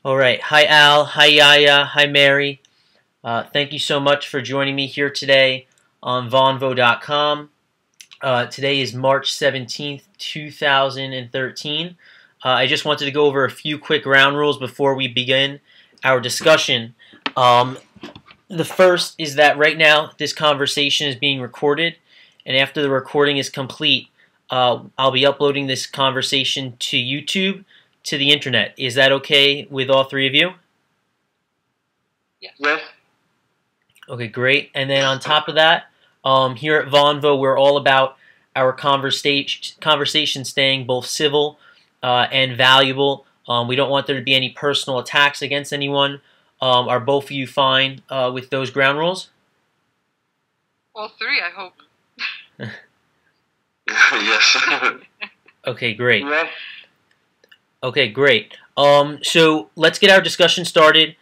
All right. Hi, Al. Hi, Yaya. Hi, Mary. Thank you so much for joining me here today on Vonvo.com. Today is March 17th, 2013. I just wanted to go over a few quick ground rules before we begin our discussion. The first is that right now this conversation is being recorded, and after the recording is complete, I'll be uploading this conversation to YouTube, to the internet. Is that okay with all three of you? Yes. Okay, great. And then on top of that, here at Vonvo, we're all about our conversation staying both civil and valuable. We don't want there to be any personal attacks against anyone. Are both of you fine with those ground rules? All three, I hope. Yes. Okay, great. Yes. Okay, great. So let's get our discussion started.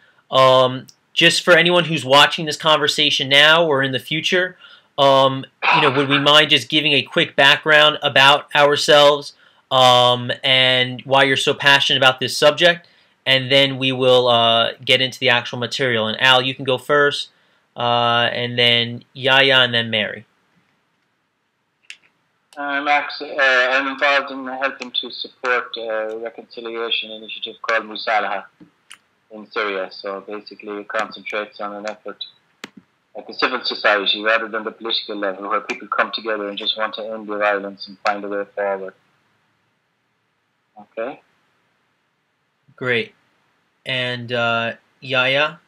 Just for anyone who's watching this conversation now or in the future, would we mind just giving a quick background about ourselves and why you're so passionate about this subject, and then we will get into the actual material. And Al, you can go first, and then Yaya, and then Mary. I'm involved in helping to support a reconciliation initiative called Musalaha in Syria. So basically it concentrates on an effort at the civil society rather than the political level, where people come together and just want to end the violence and find a way forward. Okay? Great. And Yaya?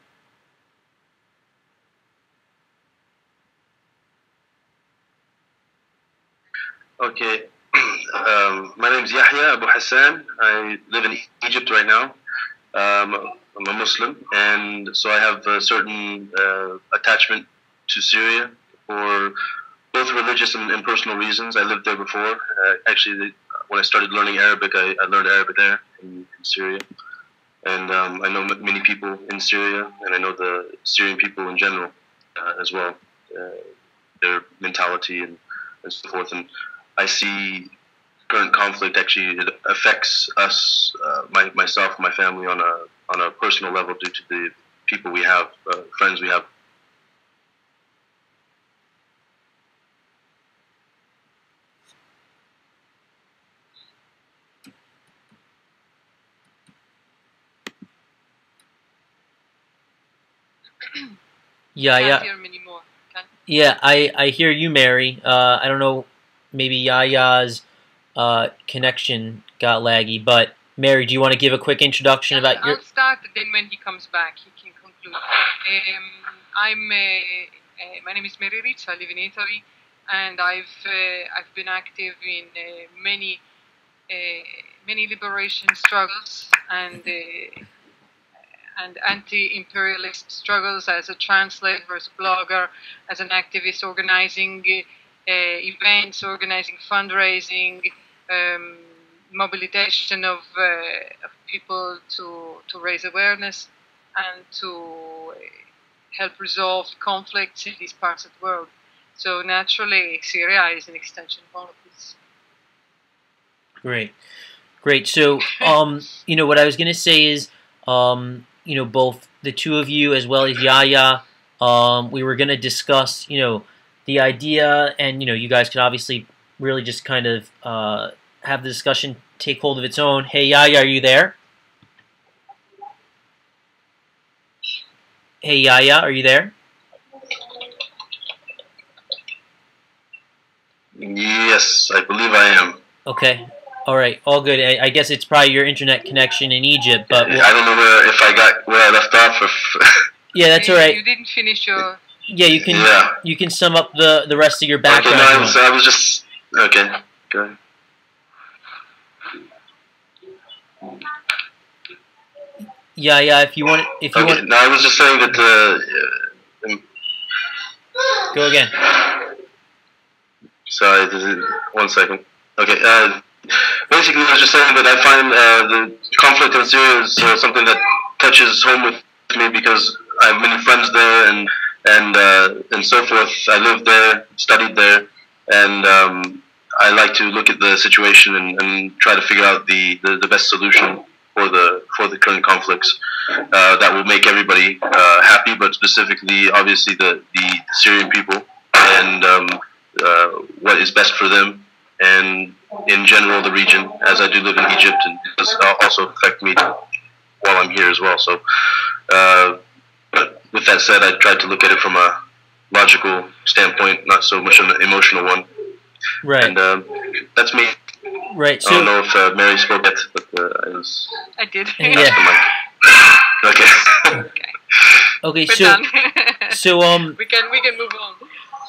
Okay. My name is Yahya Abu Hassan. I live in Egypt right now. I'm a Muslim, and so I have a certain attachment to Syria for both religious and personal reasons. I lived there before. Actually, when I started learning Arabic, I learned Arabic there in Syria. And I know many people in Syria, and I know the Syrian people in general as well, their mentality and so forth. And I see current conflict actually it affects us, myself, my family on a personal level due to the people we have, friends we have. Yaya. Hear me anymore. Yeah, I hear you, Mary. I don't know, maybe Yaya's connection got laggy, but Mary, do you want to give a quick introduction about your... I'll start, then when he comes back, he can conclude. My name is Mary Rich. I live in Italy, and I've been active in many liberation struggles and anti-imperialist struggles as a translator, as a blogger, as an activist, organizing events, organizing fundraising, mobilization of people to raise awareness and to help resolve conflicts in these parts of the world. So naturally, Syria is an extension of all of this. Great. Great. So, what I was going to say is, both the two of you as well as Yaya, we were going to discuss, the idea, and, you guys could obviously really just kind of have the discussion take hold of its own. Hey, Yaya, are you there? Hey, Yaya, are you there? Yes, I believe I am. Okay. All right. All good. I guess it's probably your internet connection in Egypt, but I don't know if I got where I left off. Yeah, that's all right. You didn't finish your... Yeah, you can. Yeah. You can sum up the rest of your background. Okay, no, I was just okay. Go ahead. Yeah. If you want. No, I was just saying that. Go again. Sorry, 1 second. Okay. Basically, I was just saying that I find the conflict in Syria is something that touches home with me because I have many friends there and so forth. I lived there, studied there, and I like to look at the situation and try to figure out the best solution for the current conflicts that will make everybody happy, but specifically, obviously, the Syrian people and what is best for them, and in general the region. As I do live in Egypt, and it does also affect me while I'm here as well. So, but with that said, I tried to look at it from a logical standpoint, not so much an emotional one. Right. And that's me. Right. So, I don't know if Mary spoke it, but it was. I did. Yeah. Okay. Okay. We're So done. so we can move on.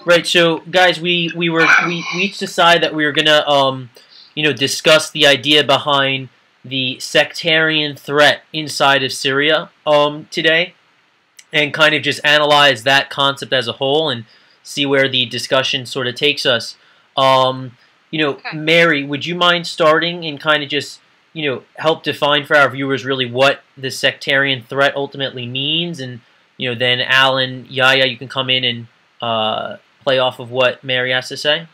right. So guys, we each decided that we were gonna discuss the idea behind the sectarian threat inside of Syria today, and kind of just analyze that concept as a whole and see where the discussion sort of takes us. Okay. Mary, would you mind starting and kind of just, help define for our viewers really what the sectarian threat ultimately means, and, then Alan, Yahya, you can come in and play off of what Mary has to say.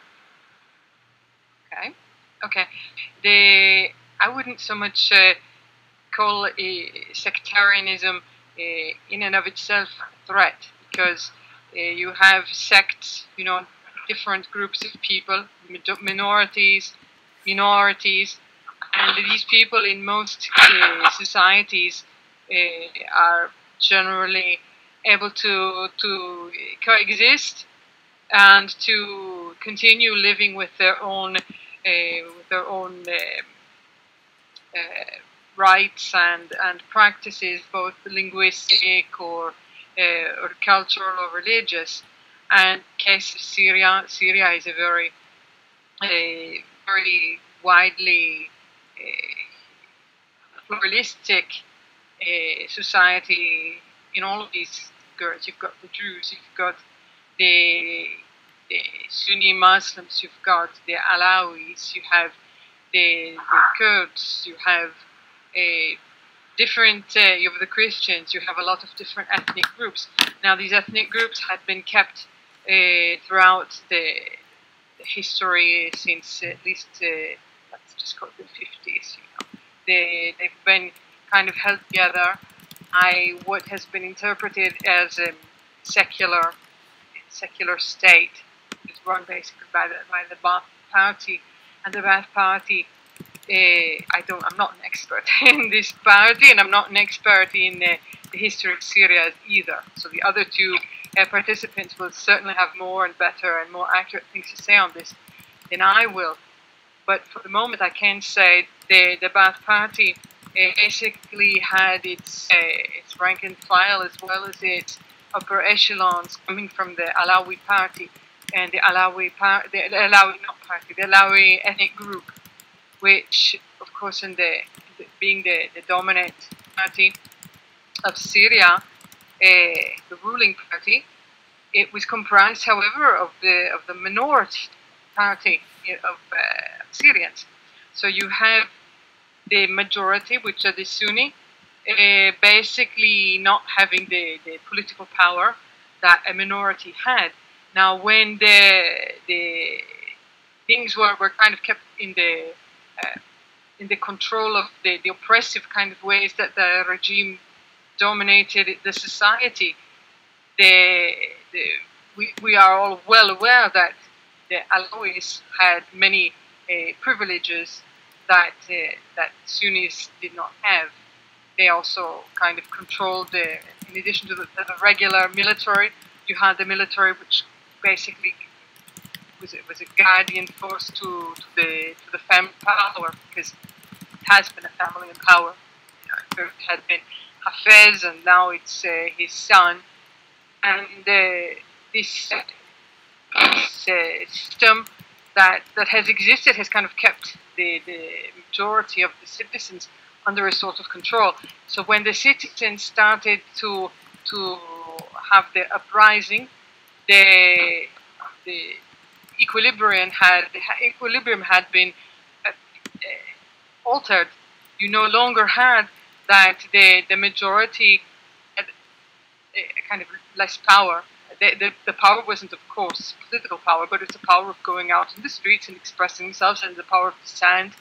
Okay. I wouldn't so much call sectarianism in and of itself a threat, because you have sects, different groups of people, minorities, and these people in most societies are generally able to coexist and to continue living with their own rights and practices, both linguistic or cultural or religious. And case of Syria is a very widely pluralistic society. In all of these groups, you've got the Jews, you've got the Sunni Muslims, you've got the Alawis, you have the Kurds, you have you have the Christians, you have a lot of different ethnic groups. Now, these ethnic groups had been kept throughout the history since at least, let's just call it the 50s. They've been kind of held together by what has been interpreted as a secular state. It's run basically by the Ba'ath Party, and the Ba'ath Party. I'm not an expert in this party, and I'm not an expert in the history of Syria either. So the other two participants will certainly have more and better and more accurate things to say on this than I will. But for the moment, I can say the Ba'ath Party basically had its rank and file, as well as its upper echelons, coming from the Alawi Party and the Alawi ethnic group, which, of course, being the dominant party of Syria, the ruling party, it was comprised, however, of the minority party of Syrians. So you have the majority, which are the Sunni, basically not having the political power that a minority had. Now, when the things were kind of kept in the control of the oppressive kind of ways that the regime dominated the society, we are all well aware that the Alawis had many privileges that Sunnis did not have. They also kind of controlled in addition to the regular military, you had the military, which basically was a guardian force to the family power, because it has been a family in power. It had been Hafez, and now it's his son. And this system that has existed has kind of kept the majority of the citizens under a sort of control. So when the citizens started to have the uprising, the equilibrium had been altered. You no longer had that the majority had kind of less power. The power wasn't, of course, political power, but it's the power of going out in the streets and expressing themselves, and the power of dissent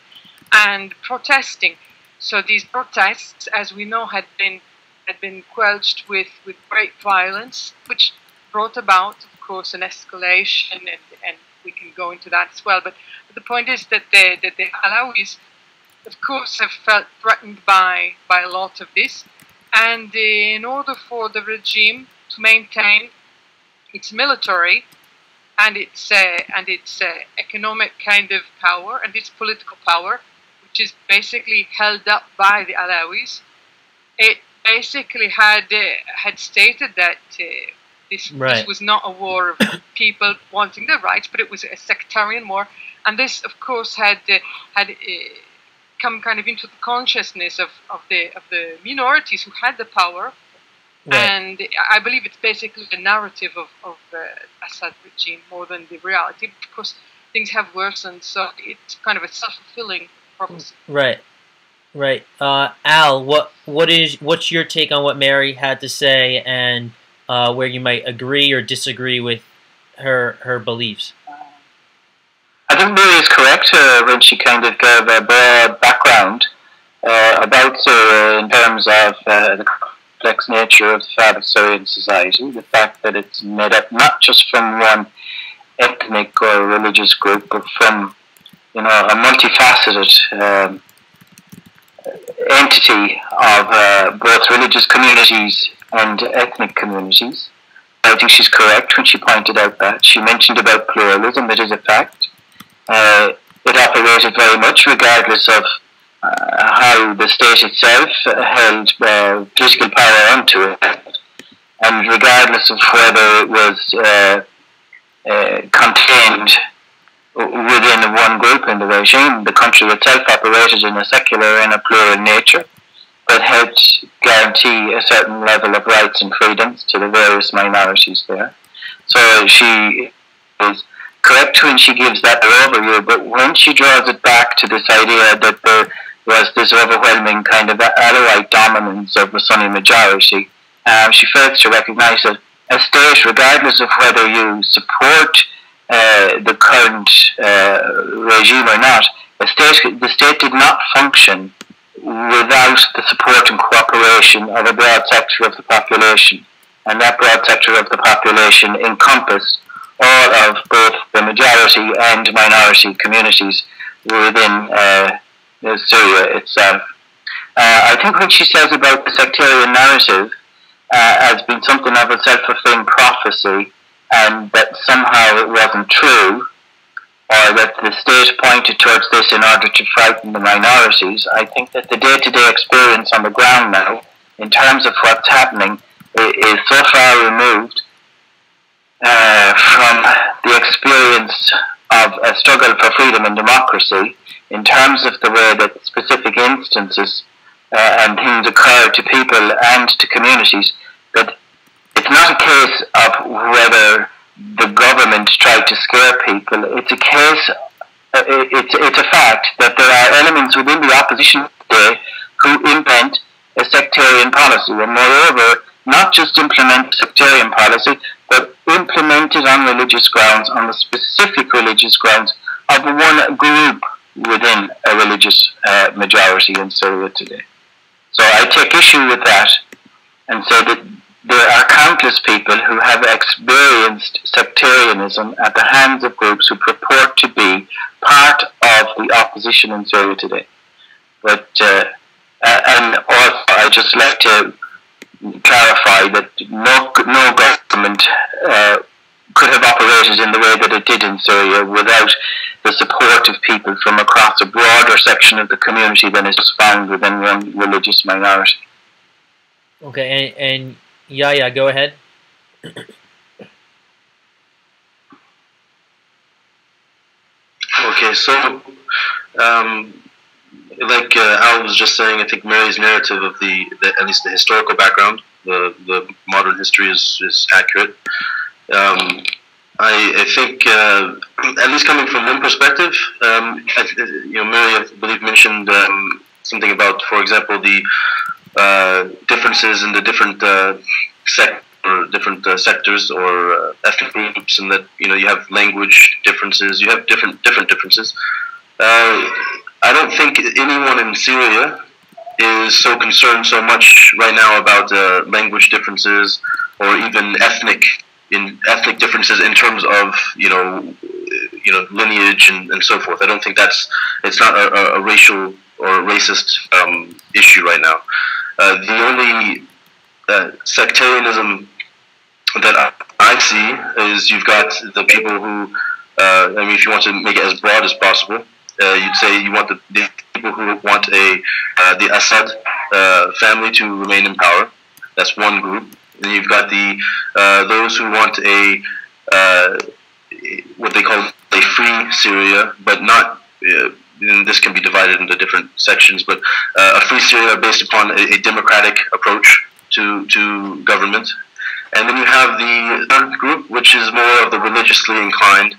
and protesting. So these protests, as we know, had been quelled with great violence, which brought about, of course, an escalation, and we can go into that as well. But the point is that the Alawis, of course, have felt threatened by a lot of this, and in order for the regime to maintain its military and its economic kind of power and its political power, which is basically held up by the Alawis, it basically had stated that this was not a war of people wanting their rights, but it was a sectarian war, and this, of course, had come kind of into the consciousness of the minorities who had the power. Right. And I believe it's basically the narrative of Assad regime more than the reality, because things have worsened, so it's kind of a self-fulfilling prophecy. Right, right. Al, what's your take on what Mary had to say, and where you might agree or disagree with her beliefs? I think Mary is correct when she kind of gave a broad background about Syria in terms of the complex nature of the fabric of Syrian society, the fact that it's made up not just from one ethnic or religious group, but from a multifaceted entity of both religious communities and ethnic communities. I think she's correct when she pointed out that. She mentioned about pluralism. It is a fact. It operated very much regardless of how the state itself held political power onto it, and regardless of whether it was contained within one group in the regime. The country itself operated in a secular and a plural nature, but helped guarantee a certain level of rights and freedoms to the various minorities there. So she is correct when she gives that overview, but when she draws it back to this idea that there was this overwhelming kind of Alawite dominance of the Sunni majority, she fails to recognize that a state, regardless of whether you support the current regime or not, the state did not function without the support and cooperation of a broad sector of the population, and that broad sector of the population encompassed all of both the majority and minority communities within Syria itself. I think what she says about the sectarian narrative has been something of a self-fulfilling prophecy, and that somehow it wasn't true, or that the state pointed towards this in order to frighten the minorities. I think that the day-to-day experience on the ground now, in terms of what's happening, is so far removed from the experience of a struggle for freedom and democracy, in terms of the way that specific instances and things occur to people and to communities, that it's not a case of whether the government tried to scare people. It's a case, it's a fact that there are elements within the opposition today who implement a sectarian policy, and moreover, not just implement sectarian policy, but implement it on religious grounds, on the specific religious grounds of one group within a religious majority in Syria today. So I take issue with that, and say that there are countless people who have experienced sectarianism at the hands of groups who purport to be part of the opposition in Syria today. But and also, I just like to clarify that no government could have operated in the way that it did in Syria without the support of people from across a broader section of the community than is found within one religious minority. Okay, and Yahya, go ahead. Okay, so like Al was just saying, I think Mary's narrative of at least the historical background, the modern history is accurate. I think, at least coming from one perspective, Mary, I believe, mentioned something about, for example, the differences in the different sectors or ethnic groups, and that you have language differences, you have different differences. I don't think anyone in Syria is so concerned so much right now about language differences or even ethnic differences in terms of lineage and so forth. I don't think it's not a racial or racist issue right now. The only sectarianism that I see is you've got the people who, if you want to make it as broad as possible, you'd say you want the people who want the Assad family to remain in power. That's one group. Then you've got those who want what they call a free Syria, but not. And this can be divided into different sections, but a free Syria based upon a democratic approach to government. And then you have the third group, which is more of the religiously inclined,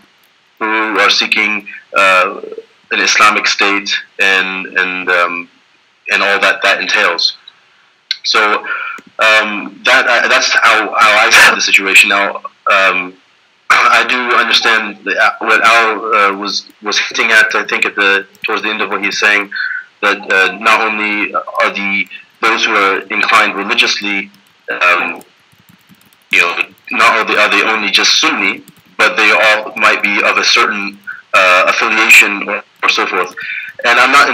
who are seeking an Islamic state and all that entails. So that's how I see the situation now. I do understand what Al was hinting at. I think towards the end of what he's saying, that not only are those who are inclined religiously, not are they only just Sunni, but they all might be of a certain affiliation or so forth. And I'm not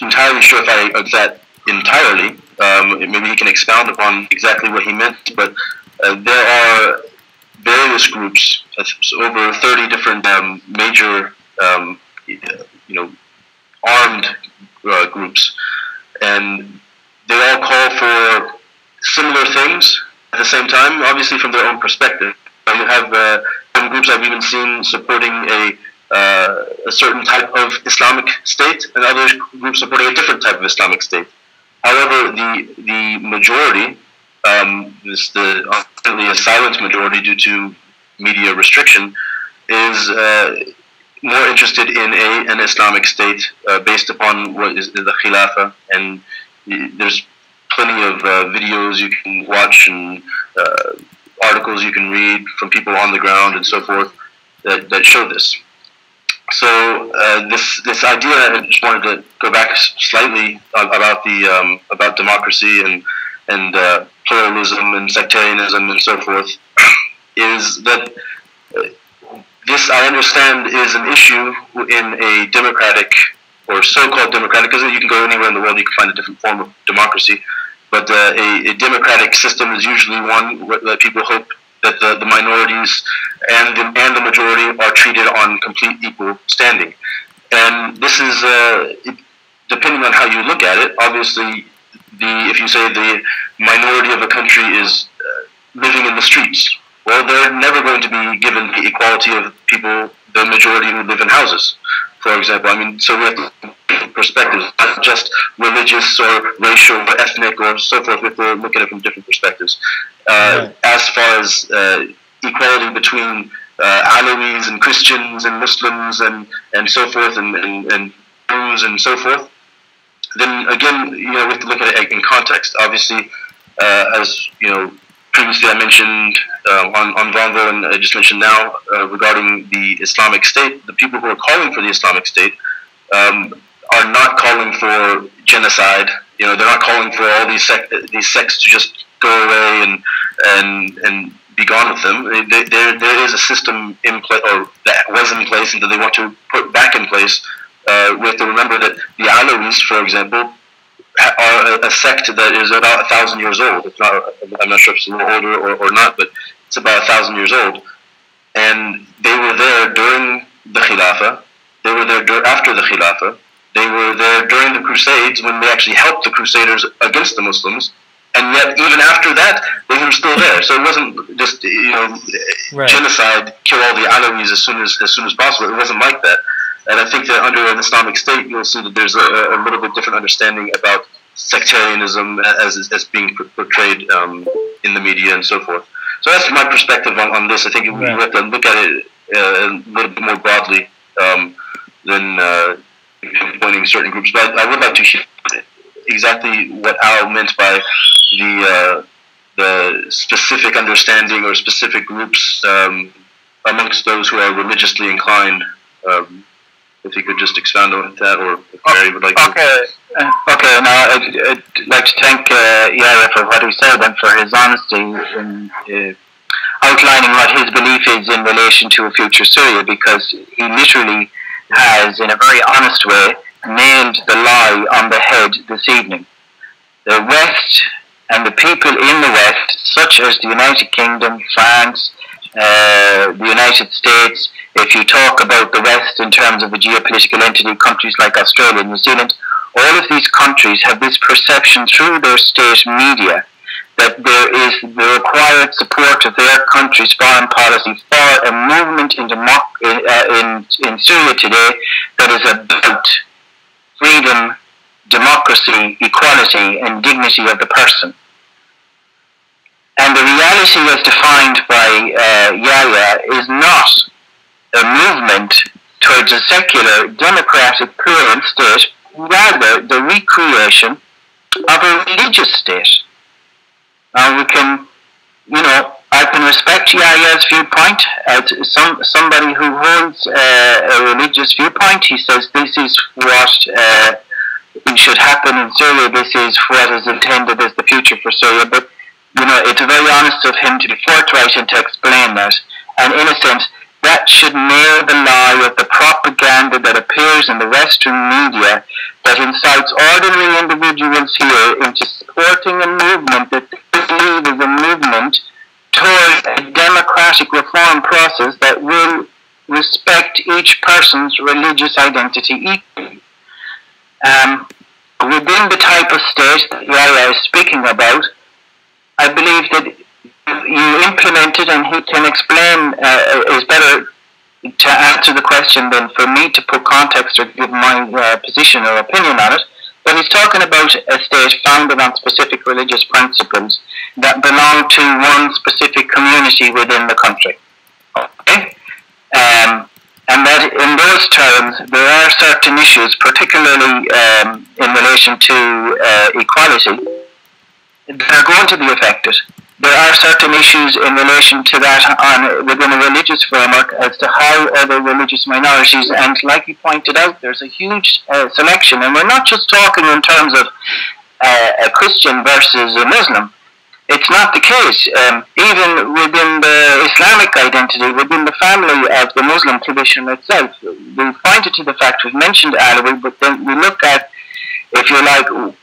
entirely sure if I agree with that entirely. Maybe he can expound upon exactly what he meant, but there are various groups, over 30 different major, armed groups, and they all call for similar things at the same time, obviously from their own perspective. You have some groups I've even seen supporting a certain type of Islamic state, and other groups supporting a different type of Islamic state. However, the majority, unfortunately a silent majority due to media restriction, is more interested in an Islamic state based upon what is the Khilafah, and there's plenty of videos you can watch and articles you can read from people on the ground and so forth that show this. So this idea, I just wanted to go back slightly about democracy and pluralism and sectarianism and so forth, is that this, I understand, is an issue in a democratic or so-called democratic, because you can go anywhere in the world, you can find a different form of democracy, but a democratic system is usually one that people hope that the minorities and the majority are treated on complete equal standing. And this is, depending on how you look at it, obviously, if you say the minority of a country is living in the streets, well, they're never going to be given the equality of people, the majority who live in houses, for example. So we have to perspectives, not just religious or racial or ethnic or so forth. We have to look at it from different perspectives. As far as equality between Alawis and Christians and Muslims and so forth, and Jews and so forth, then again, we have to look at it in context. Obviously, as previously I mentioned on Vonvo, and I just mentioned now regarding the Islamic State, the people who are calling for the Islamic State are not calling for genocide. They're not calling for all these sects to just go away and be gone with them. There is a system in place, or that was in place, and that they want to put back in place. We have to remember that the Alawis, for example, are a sect that is about 1,000 years old. If not, I'm not sure if it's a little older or not, but it's about 1,000 years old. And they were there during the Khilafah. They were there after the Khilafah. They were there during the Crusades, when they actually helped the Crusaders against the Muslims. And yet, even after that, they were still there. So it wasn't just genocide, kill all the Alawis as soon as possible. It wasn't like that. And I think that under an Islamic State, you'll see that there's a little bit different understanding about sectarianism as being portrayed in the media and so forth. So that's my perspective on this. I think we have to look at it a little bit more broadly than pointing certain groups. But I would like to hear exactly what Al meant by the specific understanding or specific groups amongst those who are religiously inclined. if you could just expound on that, or if Mary would like to. Okay. Now I'd like to thank Yara for what he said and for his honesty in outlining what his belief is in relation to a future Syria, because he literally has, in a very honest way, nailed the lie on the head this evening. The West and the people in the West, such as the United Kingdom, France, the United States, if you talk about the West in terms of a geopolitical entity, countries like Australia and New Zealand, all of these countries have this perception through their state media that there is the required support of their country's foreign policy for a movement in Syria today that is about freedom, democracy, equality, and dignity of the person. And the reality as defined by Yahya is not a movement towards a secular, democratic, pluralist state, rather the recreation of a religious state. Now we can, I can respect Yahya's viewpoint as somebody who holds a religious viewpoint. He says this is what should happen in Syria, this is what is intended as the future for Syria, but it's very honest of him to be forthright and to explain that. And in a sense, that should nail the lie of the propaganda that appears in the Western media that incites ordinary individuals here into supporting a movement that they believe is a movement towards a democratic reform process that will respect each person's religious identity equally. Within the type of state that Yahya is speaking about, I believe that you implemented, and he can explain, is better to answer the question than for me to put context or give my position or opinion on it. But he's talking about a state founded on specific religious principles that belong to one specific community within the country. Okay? And that in those terms, there are certain issues, particularly in relation to equality, that are going to be affected. There are certain issues in relation to that within a religious framework as to how other religious minorities, and like you pointed out, there's a huge selection, and we're not just talking in terms of a Christian versus a Muslim. It's not the case. Even within the Islamic identity, within the family of the Muslim tradition itself, we pointed to the fact, we've mentioned Alawi, but then we look at, if you like,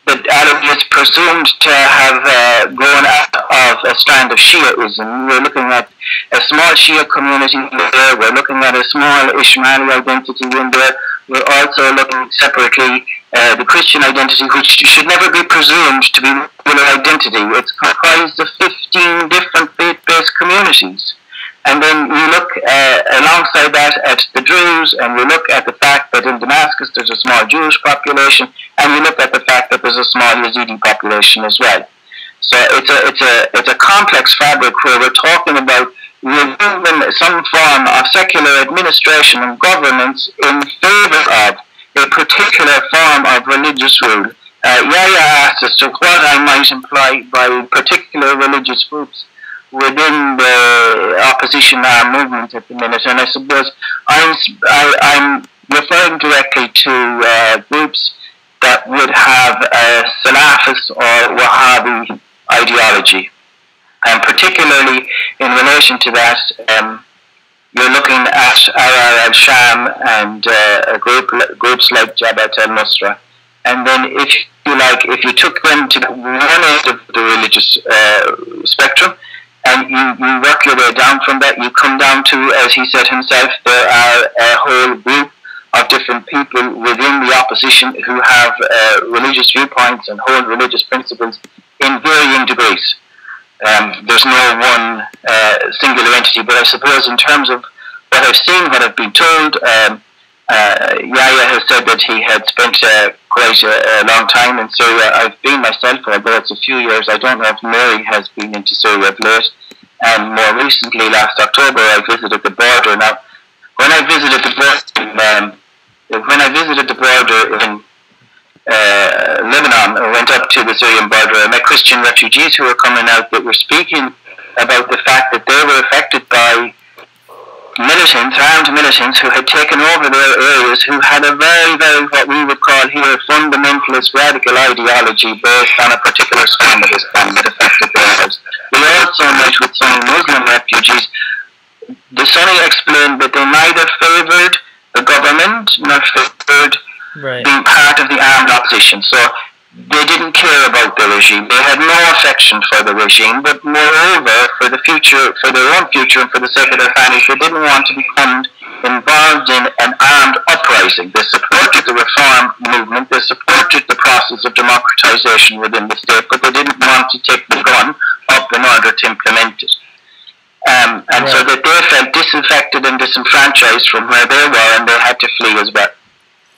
that Alawi is presumed to have grown out of a strand of Shiaism. We're looking at a small Shia community there, we're looking at a small Ismaili identity in there, we're also looking separately the Christian identity, which should never be presumed to be an identity. It's comprised of 15 different faith-based communities. And then you look alongside that at the Druze, and you look at the fact that in Damascus there's a small Jewish population, and you look at the fact that there's a small Yazidi population as well. So it's a complex fabric where we're talking about removing some form of secular administration and governance in favor of a particular form of religious rule. Yahya asked as to what I might imply by particular religious groups within the opposition armed movement at the minute, and I suppose I'm referring directly to groups that would have a Salafist or Wahhabi ideology, and particularly in relation to that, you're looking at Arar al-Sham and groups like Jabhat al-Nusra. And then if you like, if you took them to one end of the religious spectrum, and you work your way down from that, you come down to, as he said himself, there are a whole group of different people within the opposition who have religious viewpoints and hold religious principles in varying degrees. There's no one singular entity, but I suppose in terms of what I've seen, what I've been told, Yahya has said that he had spent quite a long time in Syria. I've been myself, although it's a few years. I don't know if Mary has been into Syria of late. And more recently, last October, I visited the border. Now, when I visited the border in Lebanon, I went up to the Syrian border. I met Christian refugees who were coming out that were speaking about the fact that they were affected by militants, armed militants, who had taken over their areas, who had a very, very, what we would call here, fundamentalist radical ideology based on a particular strand of Islam that affected their lives. We also met with Sunni Muslim refugees. The Sunni explained that they neither favoured the government nor favoured being part of the armed opposition. So they didn't care about the regime. They had no affection for the regime, but moreover, for the future, for their own future and for the sake of their families, they didn't want to become involved in an armed uprising. They supported the reform movement, they supported the process of democratization within the state, but they didn't want to take the gun up in order to implement it. So that they felt disaffected and disenfranchised from where they were, and they had to flee as well.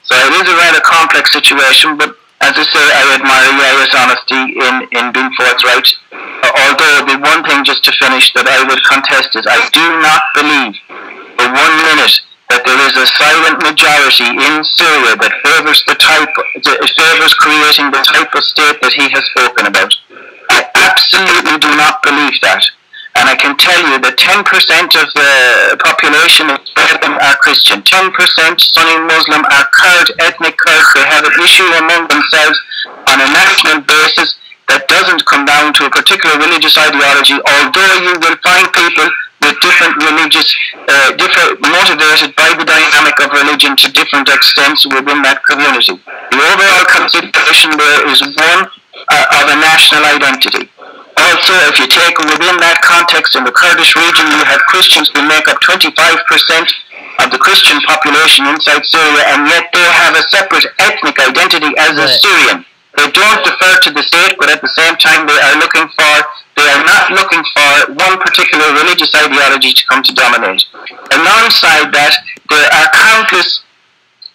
So it is a rather complex situation, but as I say, I admire Yahya's honesty in being forthright. Although the one thing, just to finish, that I would contest is I do not believe for 1 minute that there is a silent majority in Syria that favors creating the type of state that he has spoken about. I absolutely do not believe that. And I can tell you that 10% of the population of Syria are Christian, 10% Sunni Muslim are Kurd, ethnic Kurds. They have an issue among themselves on a national basis that doesn't come down to a particular religious ideology, although you will find people with different religious, motivated by the dynamic of religion to different extents within that community. The overall consideration there is one of a national identity. Also, if you take within that context in the Kurdish region, you have Christians who make up 25% of the Christian population inside Syria, and yet they have a separate ethnic identity as a Syrian. They don't defer to the state, but at the same time they are not looking for one particular religious ideology to come to dominate. Alongside that, there are countless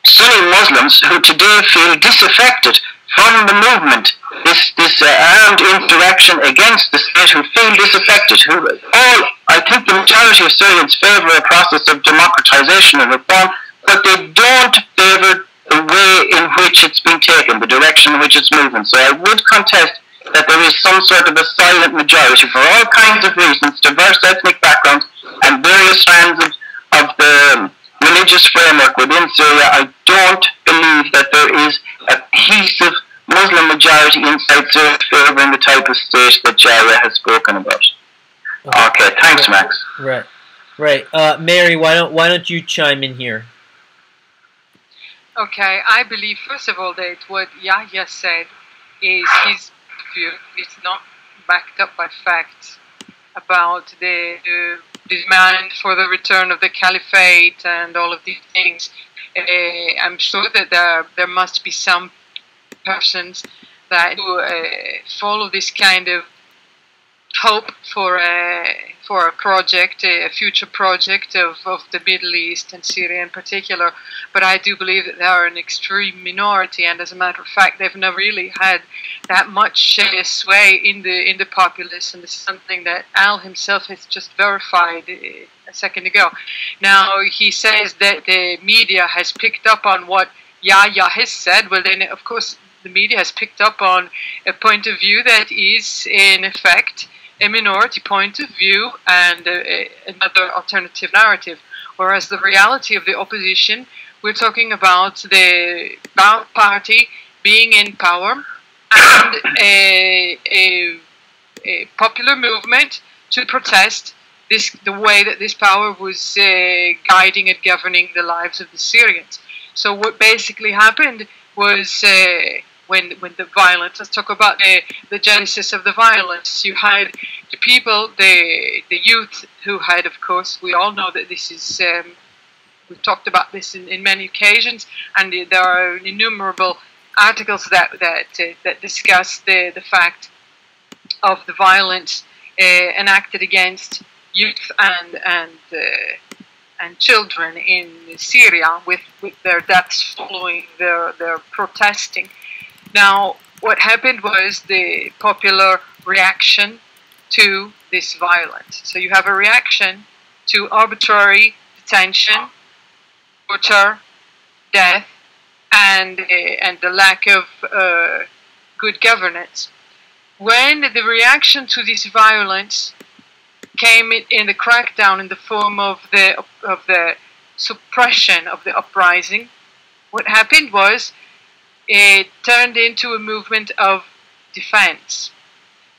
Sunni Muslims who today feel disaffected from the movement, this armed insurrection against the state, who feel disaffected, I think the majority of Syrians favour a process of democratization and reform, but they don't favour the way in which it's been taken, the direction in which it's moving. So I would contest that there is some sort of a silent majority for all kinds of reasons, diverse ethnic backgrounds, and various strands of the religious framework within Syria. I don't believe that there is a cohesive Muslim majority inside Syria favouring the type of state that Yahya has spoken about. Okay, thanks, Max. Right. Mary, why don't you chime in here? Okay, I believe first of all that what Yahya said is his view. It's not backed up by facts about the demand for the return of the caliphate and all of these things. I'm sure that there must be some persons that follow this kind of hope for a project, a future project of the Middle East and Syria in particular. But I do believe that they are an extreme minority, and as a matter of fact, they've never really had that much sway in the populace, and this is something that Al himself has just verified a second ago. Now, he says that the media has picked up on what Yahya has said. Well, then, of course, the media has picked up on a point of view that is, in effect, a minority point of view and another alternative narrative. Whereas the reality of the opposition, we're talking about the Ba'ath Party being in power and a popular movement to protest the way that this power was guiding and governing the lives of the Syrians. So what basically happened was when the violence, let's talk about the genesis of the violence. You had the people, the youth, who had, of course, we all know that this is, we've talked about this in many occasions, and there are innumerable articles that discuss the fact of the violence enacted against youth and children in Syria, with their deaths following their protesting. Now, what happened was the popular reaction to this violence. So you have a reaction to arbitrary detention, torture, death, and the lack of good governance. When the reaction to this violence came in the crackdown in the form of the suppression of the uprising. What happened was it turned into a movement of defense.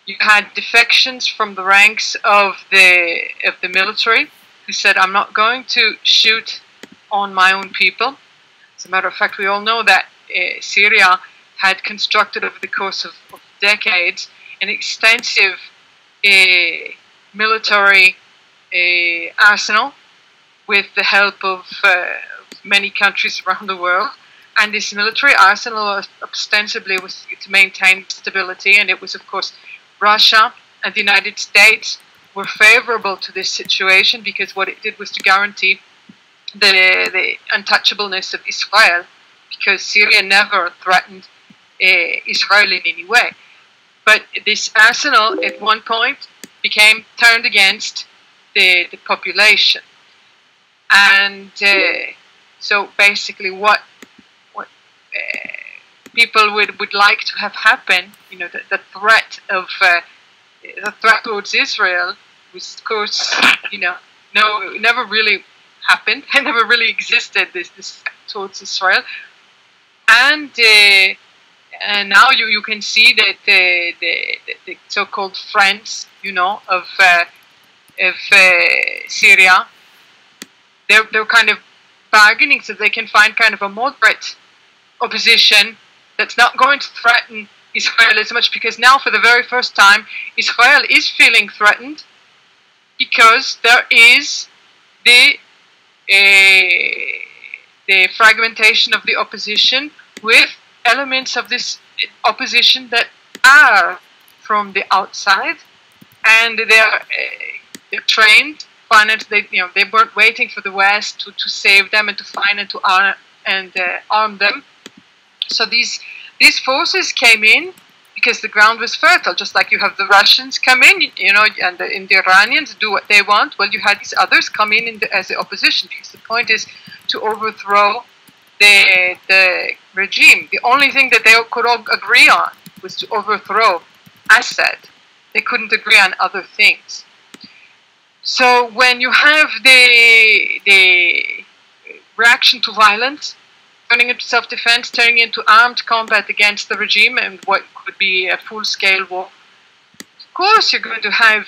You had defections from the ranks of the military who said, "I'm not going to shoot on my own people." As a matter of fact, we all know that Syria had constructed over the course of decades an extensive military arsenal with the help of many countries around the world. And this military arsenal ostensibly was to maintain stability, and it was, of course, Russia and the United States were favorable to this situation because what it did was to guarantee the untouchableness of Israel, because Syria never threatened Israel in any way. But this arsenal at one point became turned against the population. And so basically what people would like to have happen, the threat towards Israel was, of course, never really happened. It never really existed, this towards Israel. And now you can see that the so-called friends, of Syria, they're kind of bargaining so they can find kind of a moderate opposition that's not going to threaten Israel as much, because now for the very first time Israel is feeling threatened, because there is the fragmentation of the opposition with elements of this opposition that are from the outside, and they're trained, financed. They weren't waiting for the West to save them and to find and to arm them. So these forces came in because the ground was fertile. Just like you have the Russians come in, and the Iranians do what they want. Well, you had these others come in as the opposition, because the point is to overthrow the regime. The only thing that they could all agree on was to overthrow Assad. They couldn't agree on other things. So when you have the reaction to violence, turning into self-defense, turning into armed combat against the regime and what could be a full-scale war, of course you're going to have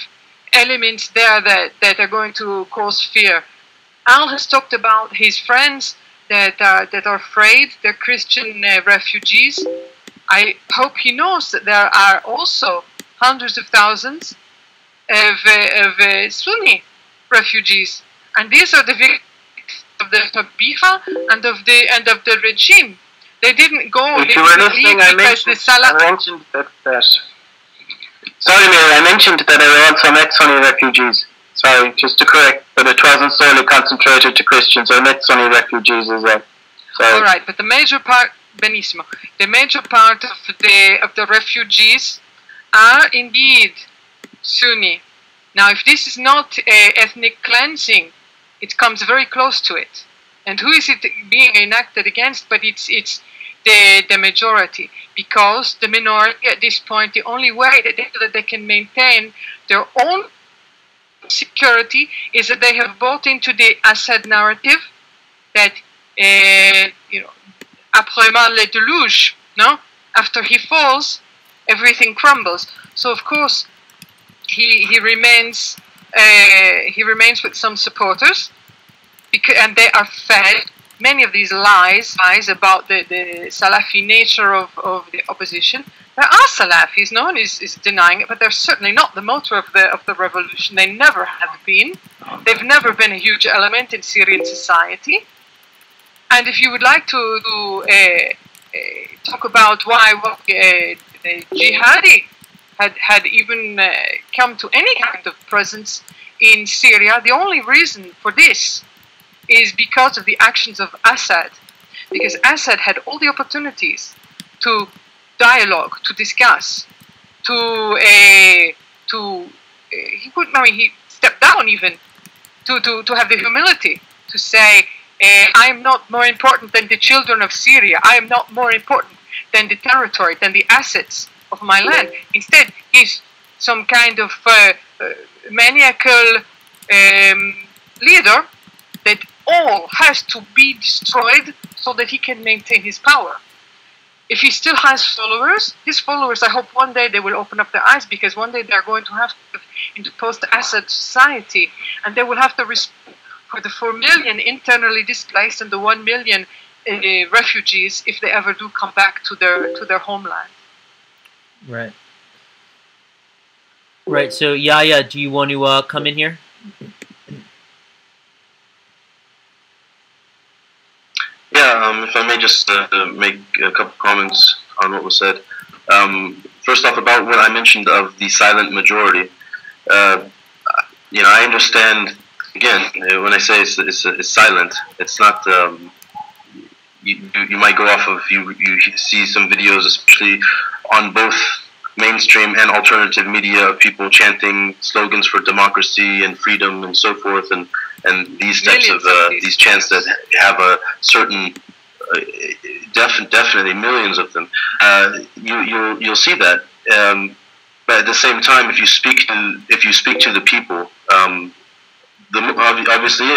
elements there that are going to cause fear. Al has talked about his friends that are afraid. They're Christian refugees. I hope he knows that there are also hundreds of thousands of Sunni refugees, and these are the victims of the Tabiha and of the regime. They didn't go. If you were listening, I mentioned that. Sorry, Mary, I mentioned that there were also met Sunni refugees. Sorry, just to correct, but it wasn't solely concentrated to Christians. I met Sunni refugees as well. Sorry. All right, but the major part, benissimo, the major part of the refugees are indeed Sunni. Now, if this is not ethnic cleansing, it comes very close to it. And who is it being enacted against? But it's the majority, because the minority at this point, the only way that they can maintain their own security is that they have bought into the Assad narrative that après mal le déluge, no? After he falls, everything crumbles. So of course he remains with some supporters, and they are fed many of these lies about the Salafi nature of the opposition. There are Salafis, no one is denying it, but they're certainly not the motor of the revolution. They never have been. They've never been a huge element in Syrian society. And if you would like to talk about why the jihadi had even come to any kind of presence in Syria, the only reason for this is because of the actions of Assad. Because Assad had all the opportunities to dialogue, to discuss, he stepped down even, to have the humility to say, I am not more important than the children of Syria. I am not more important than the territory, than the assets of my land. Instead, he's some kind of maniacal leader that all has to be destroyed so that he can maintain his power. If he still has followers, his followers, I hope one day they will open up their eyes, because one day they're going to have to live into post-Assad society, and they will have to respect for the 4 million internally displaced and the 1 million refugees if they ever do come back to their homeland. Right. Right. So Yahya, do you want to come in here? Yeah, if I may just make a couple comments on what was said. First off, about what I mentioned of the silent majority. I understand. Again, when I say it's silent, it's not. You might go off of you see some videos, especially on both mainstream and alternative media, of people chanting slogans for democracy and freedom and so forth, and these types of these chants that have a certain definitely millions of them. You'll see that, but at the same time, if you speak to the people, obviously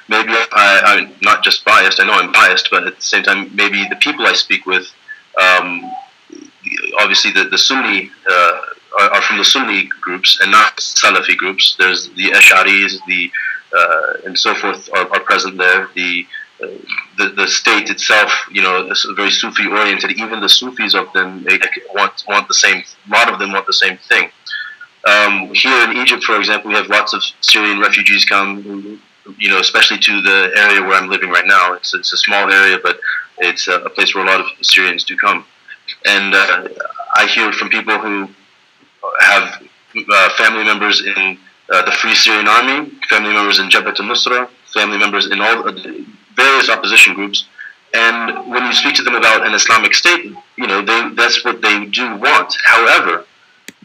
maybe I'm not just biased. I know I'm biased, but at the same time, maybe the people I speak with, obviously the Sunni are from the Sunni groups and not Salafi groups. There's the Ash'aris, and so forth are present there. The state itself, is very Sufi oriented. Even the Sufis of them, they want the same. A lot of them want the same thing. Here in Egypt, for example, we have lots of Syrian refugees come, especially to the area where I'm living right now. It's a small area, but it's a place where a lot of Syrians do come. And I hear from people who have family members in the Free Syrian Army, family members in Jabhat al-Nusra, family members in all various opposition groups. And when you speak to them about an Islamic State, that's what they do want. However,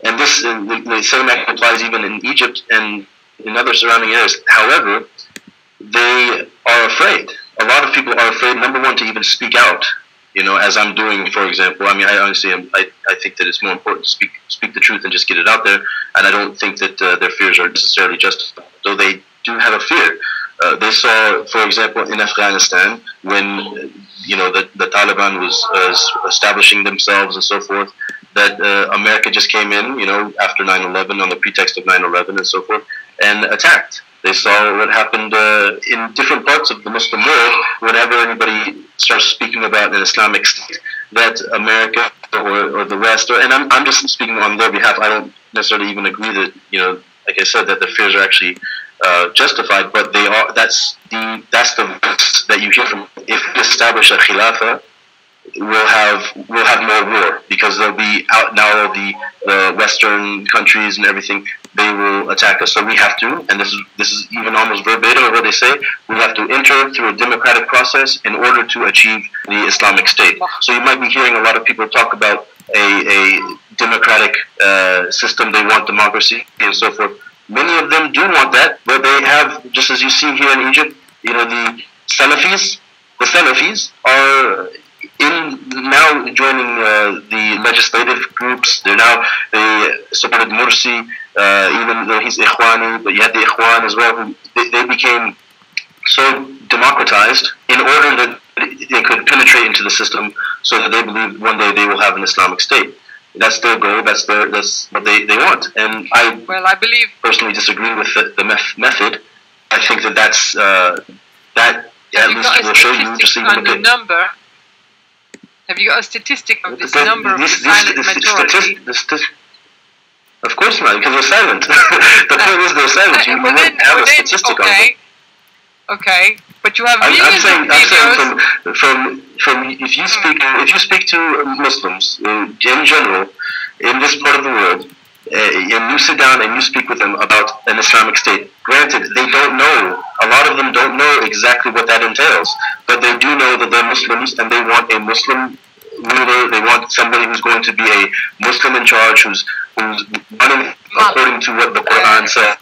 and the same applies even in Egypt and in other surrounding areas. However, they are afraid. A lot of people are afraid, number one, to even speak out, as I'm doing, for example. I mean, I honestly, I think that it's more important to speak the truth and just get it out there. And I don't think that their fears are necessarily justified, though they do have a fear. They saw, for example, in Afghanistan, when the Taliban was establishing themselves and so forth, that America just came in, after 9/11, on the pretext of 9/11 and so forth, and attacked. They saw what happened in different parts of the Muslim world whenever anybody starts speaking about an Islamic state, that America or the West, and I'm just speaking on their behalf. I don't necessarily even agree that, like I said, that the fears are actually justified, but they are. That's the voice that you hear from. If we establish a khilafah, we'll have more war, because there'll be out now all the Western countries and everything. They will attack us. So we have to, and this is even almost verbatim of what they say. We have to enter through a democratic process in order to achieve the Islamic State. So you might be hearing a lot of people talk about a democratic system. They want democracy and so forth. Many of them do want that, but they have, just as you see here in Egypt, the Salafis. The Salafis are now joining the legislative groups. They supported Morsi, even though he's Ikhwani, but you had the Ikhwan as well. They became so democratized in order that they could penetrate into the system, so that they believe one day they will have an Islamic State. That's their goal. That's what they want. And I believe personally disagree with the method. I think that's that at least will show you just even a bit. Number. Have you got a statistic of this number of the silent majority? Of course not, because they're silent. The point is they're silent. You won't have a statistic on them. Okay, but you have millions of videos. From if you speak to Muslims in general in this part of the world, and you sit down and you speak with them about an Islamic State, granted, they don't know. A lot of them don't know exactly what that entails, but they do know that they're Muslims and they want a Muslim ruler. They want somebody who's going to be a Muslim in charge, who's running according to what the Quran says.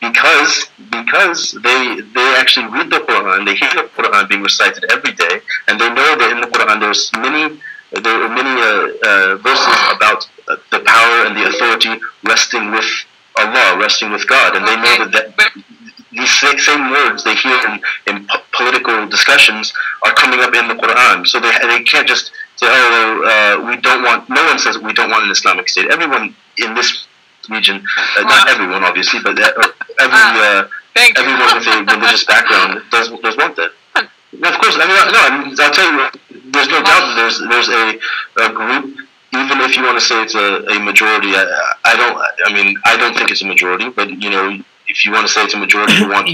Because they actually read the Quran, they hear the Quran being recited every day, and they know that in the Quran there are many verses about the power and the authority resting with Allah, resting with God, and they know that these same words they hear in political discussions are coming up in the Quran. So they can't just say, oh, we don't want, no one says we don't want an Islamic state. Everyone in this region, not everyone obviously, but everyone with a religious background does want that. Now, of course, I'll tell you, there's no doubt that there's a group, even if you want to say it's a majority, I don't think it's a majority, but, you know, if you want to say it's a majority, you want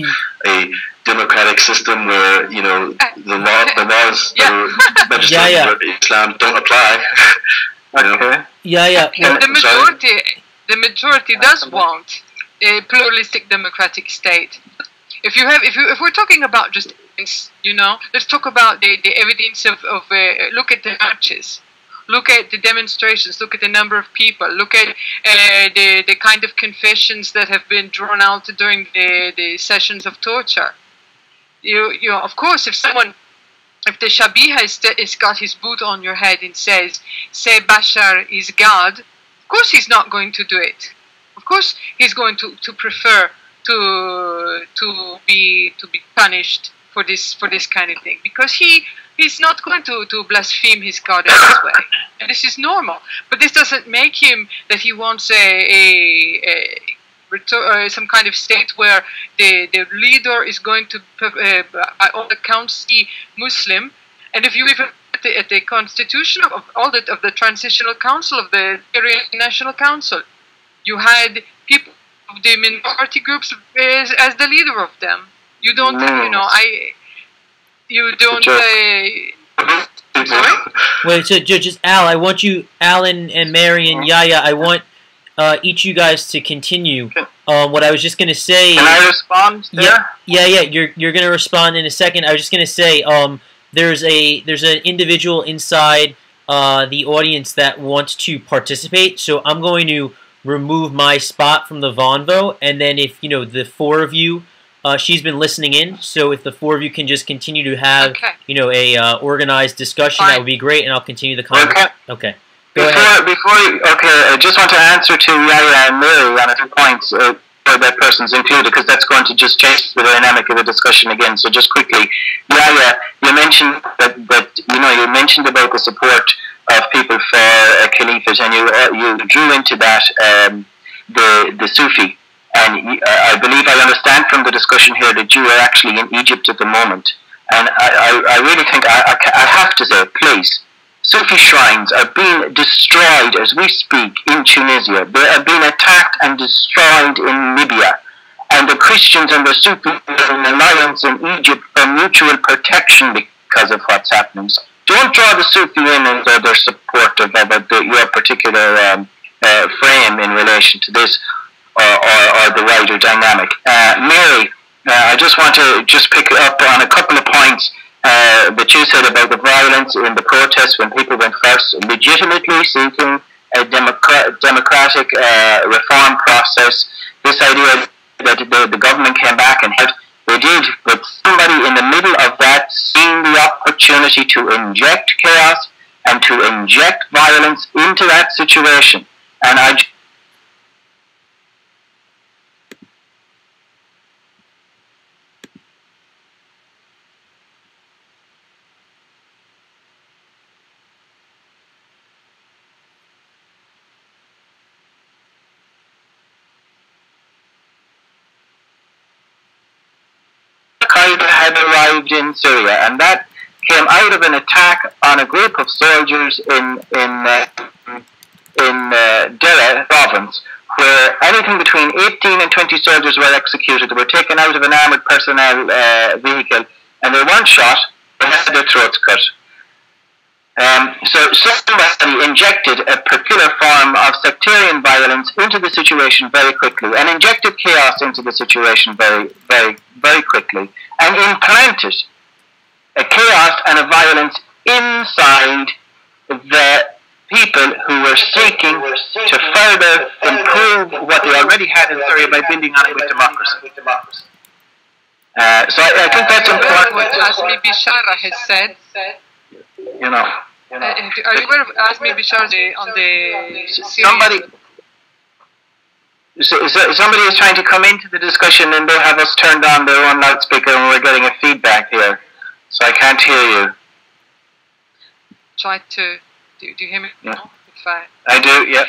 a democratic system where, you know, the laws that are legislated by Islam don't apply. Okay. The majority does want a pluralistic democratic state. If we're talking about just, you know, let's talk about the evidence of look at the marches. Look at the demonstrations, look at the number of people, look at the kind of confessions that have been drawn out during the sessions of torture. You know, of course, if the Shabiha has got his boot on your head and says, say Bashar is God, of course he's not going to do it. Of course he's going to prefer to be punished for this kind of thing, because he's not going to blaspheme his God in this way, and this is normal. But this doesn't make him that he wants some kind of state where the leader is going to, by all accounts, be Muslim. And if you even at the constitution of the transitional council of the Syrian National Council, you had people of the minority groups as the leader of them. You don't, you know, you don't. Sorry? Wait, so just Al, I want you, Alan and Mary and Yahya, I want each of you guys to continue. What I was just gonna say. Can I respond there? Yeah. You're gonna respond in a second. I was just gonna say, there's an individual inside the audience that wants to participate, so I'm going to remove my spot from the Vonvo, and then if, you know, the four of you, she's been listening in, so if the four of you can just continue to have, you know, a organized discussion, that would be great, and I'll continue the conversation. Okay. Go ahead. I just want to answer to Yahya and Mary on a few points where that person's included, because that's going to just change the dynamic of the discussion again. So just quickly, Yahya, you mentioned you mentioned about the support of people for a caliphate, and you drew into that the Sufi. And I believe I understand from the discussion here that you are actually in Egypt at the moment. And I really think I have to say, please, Sufi shrines are being destroyed as we speak in Tunisia. They are being attacked and destroyed in Libya. And the Christians and the Sufi are in alliance in Egypt for mutual protection because of what's happening. So don't draw the Sufi in and they're supportive of your particular frame in relation to this or the wider dynamic. Mary, I just want to pick up on a couple of points that you said about the violence in the protests when people went first, legitimately seeking a democratic reform process. This idea that the government came back and helped, they did, but somebody in the middle of that seeing the opportunity to inject chaos and to inject violence into that situation. And I had arrived in Syria, and that came out of an attack on a group of soldiers in Dera province, where anything between 18 and 20 soldiers were executed. They were taken out of an armoured personnel vehicle, and they weren't shot, they had their throats cut. So somebody injected a particular form of sectarian violence into the situation very quickly, and injected chaos into the situation very, very, very quickly, and implanted a chaos and a violence inside the people who were seeking to further improve what they already had in Syria by building on it with democracy. So I think that's important. What Azmi Bishara has said. Are you aware of Azmi Bishara on the Syrian? somebody is trying to come into the discussion and they have us turned on their own loudspeaker and we're getting a feedback here. So I can't hear you. Try to... Do you hear me now? I do, yeah.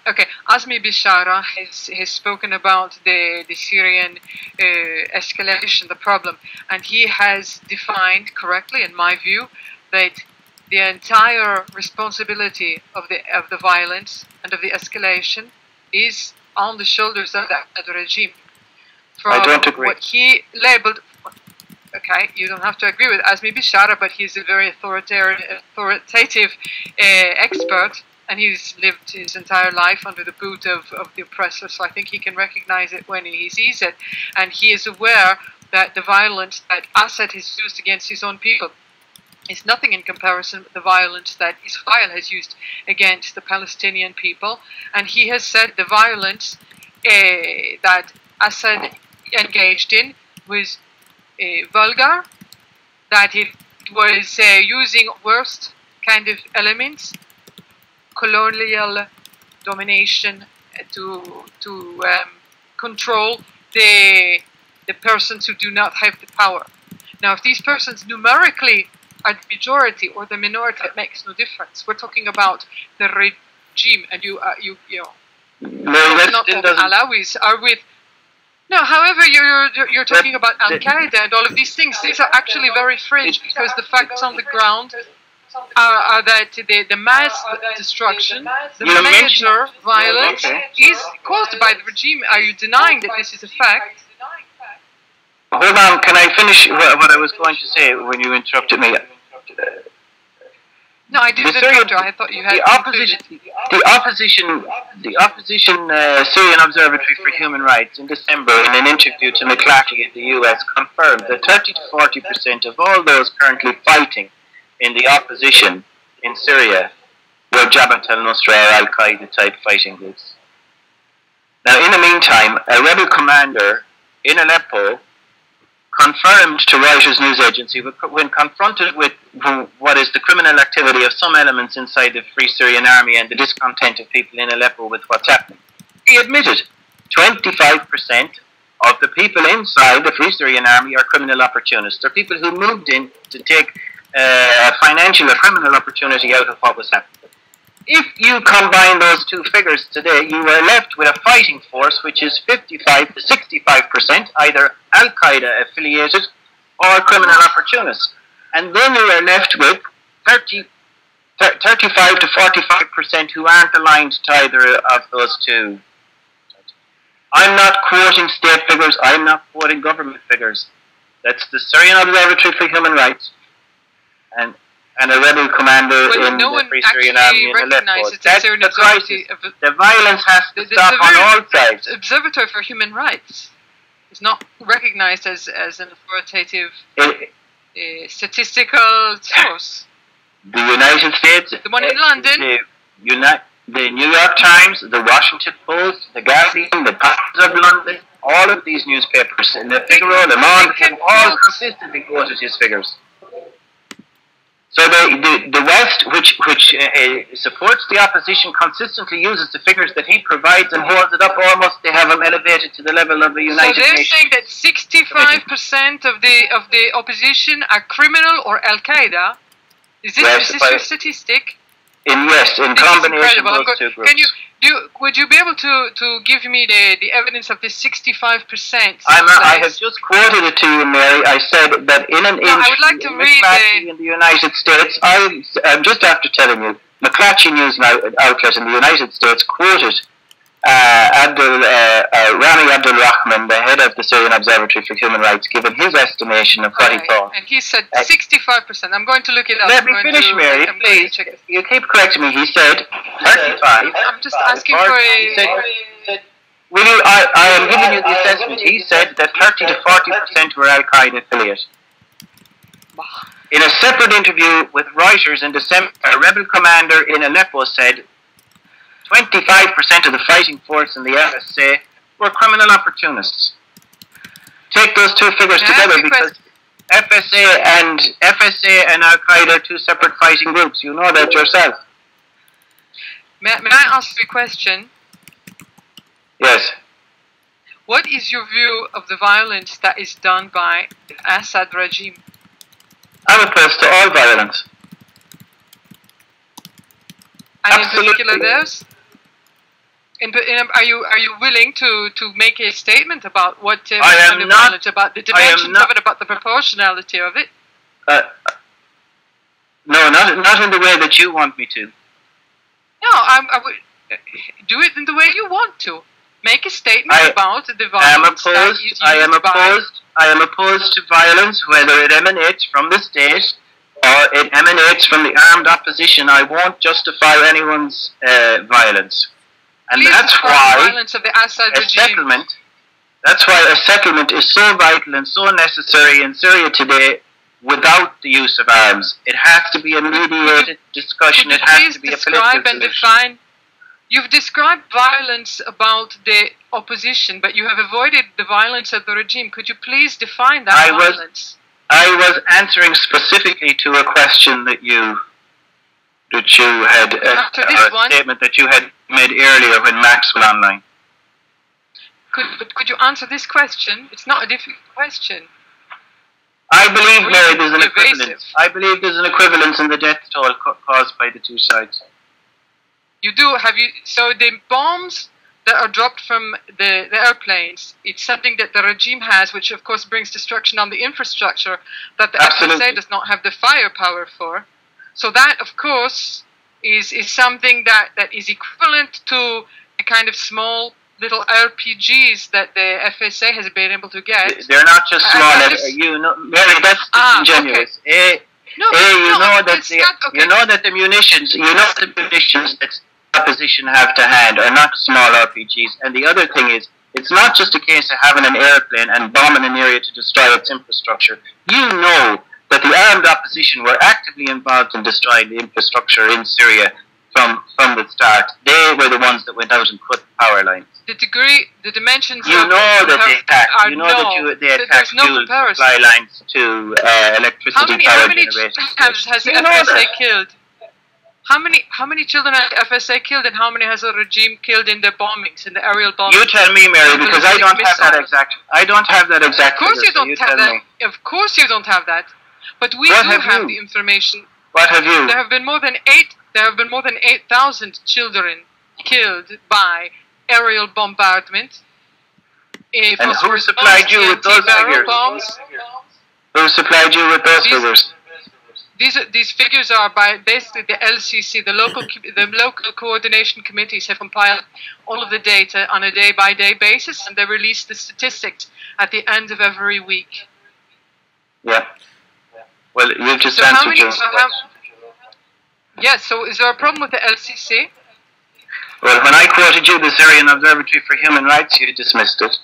Okay, Azmi Bishara has spoken about the Syrian escalation, the problem, and he has defined correctly, in my view, that the entire responsibility of the violence and of the escalation is on the shoulders of the regime. From I don't agree. What he labeled, okay, you don't have to agree with Azmi Bishara, but he's a very authoritative expert, and he's lived his entire life under the boot of the oppressor, so I think he can recognize it when he sees it, and he is aware that the violence that Assad has used against his own people is nothing in comparison with the violence that Israel has used against the Palestinian people. And he has said the violence that Assad engaged in was vulgar, that it was using worst kind of elements, colonial domination to control the persons who do not have the power. Now, if these persons numerically are the majority or the minority, it makes no difference. We're talking about the regime, and you know, not all the Alawis are with. No, however, you're talking about Al Qaeda and all of these things. These are actually very fringe, because the facts on the ground are that the mass destruction, the major violence is caused by the regime. Are you denying that this is a fact? Hold on, can I finish what I was going to say when you interrupted me? No, I didn't interrupt you. I thought you had the opposition Syrian Observatory for Human Rights in December, in an interview to McClatchy in the US, confirmed that 30 to 40% of all those currently fighting in the opposition in Syria were Jabhat al-Nusra or al-Qaeda type fighting groups. Now, in the meantime, a rebel commander in Aleppo confirmed to Reuters news agency, when confronted with what is the criminal activity of some elements inside the Free Syrian Army and the discontent of people in Aleppo with what's happening, he admitted 25% of the people inside the Free Syrian Army are criminal opportunists. They're people who moved in to take financial or criminal opportunity out of what was happening. If you combine those two figures today, you are left with a fighting force which is 55 to 65% either Al-Qaeda affiliated or criminal opportunists. And then you are left with 35 to 45% who aren't aligned to either of those two. I'm not quoting state figures, I'm not quoting government figures. That's the Syrian Observatory for Human Rights and a rebel commander in the Free Syrian Army in Aleppo. That's the crisis. The violence has to stop on all sides. The Observatory for Human Rights is not recognized as an authoritative statistical source. The United States, the one in London, the New York Times, the Washington Post, the Guardian, the Times of London, all of these newspapers, and the Figaro, the Monde, all consistently quoted his figures. So the West, which supports the opposition, consistently uses the figures that he provides and holds it up almost. They have them elevated to the level of the United Nations. So they're saying that 65% of the opposition are criminal or Al Qaeda. Is this your statistic? In combination of those two groups. Would you be able to give me the evidence of this 65%? I have just quoted it to you, Mary. I said that in an I would like to read in the United States. I'm just after telling you, McClatchy News outlet in the United States quoted Rami Abdul Rahman, the head of the Syrian Observatory for Human Rights, given his estimation of what he thought. And he said 65%. I'm going to look it up. Let me finish, Mary, please. You keep correcting me. He said 35. I'm just asking for a... I am giving you the assessment. He said that 30 to 40% were Al-Qaeda affiliate. In a separate interview with Reuters in December, a rebel commander in Aleppo said 25% of the fighting force in the FSA were criminal opportunists. Take those two figures together, because FSA and Al-Qaeda are two separate fighting groups. You know that yourself. May I ask you a question? Yes. What is your view of the violence that is done by the Assad regime? I'm opposed to all violence. And Absolutely. in particular theirs? Are you willing to make a statement about what kind of violence, about the dimensions of it, about the proportionality of it? No, not in the way that you want me to. No, I would do it in the way you want to. Make a statement about the violence that is used I am opposed to violence, whether it emanates from the state or it emanates from the armed opposition. I won't justify anyone's violence. And Please that's describe why the violence of the Assad regime. That's why a settlement is so vital and so necessary in Syria today without the use of arms. It has to be a mediated discussion. It has to be a political solution. You've described violence about the opposition, but you have avoided the violence of the regime. Could you please define that violence? I was answering specifically to a question that you had, a statement that you had made earlier when Max went online. Could you answer this question? It's not a difficult question. I believe, Mary, there's an equivalence. I believe there's an equivalence in the death toll caused by the two sides. You do? So the bombs that are dropped from the airplanes, it's something that the regime has, which of course brings destruction on the infrastructure that the FSA does not have the firepower for. So that, of course, is something that is equivalent to a kind of small little RPGs that the FSA has been able to get. They're not just small. Mary, that's disingenuous. Okay. You know that the munitions that opposition have to hand are not small RPGs. And the other thing is, it's not just a case of having an airplane and bombing an area to destroy its infrastructure. You know that the armed opposition were actively involved in destroying the infrastructure in Syria from the start. They were the ones that went out and cut power lines. The dimensions. You know that they attacked. They attacked fuel supply lines to electricity power generation. Has the FSA killed? How many children has the FSA killed, and how many has the regime killed in the bombings, in the aerial bombings? You tell me, Mary, because I don't have that exact. I don't have that exact. Of course you don't have that. Of course you don't have that. But we do have the information. What have you? There have been more than 8,000 children killed by aerial bombardment. And who supplied you with those figures? Who supplied you with those figures? These figures are by basically the LCC, the local coordination committees have compiled all of the data on a day-by-day basis, and they release the statistics at the end of every week. Yeah. Well, you've just answered your question. Yes, so is there a problem with the LCC? Well, when I quoted you the Syrian Observatory for Human Rights, you dismissed it.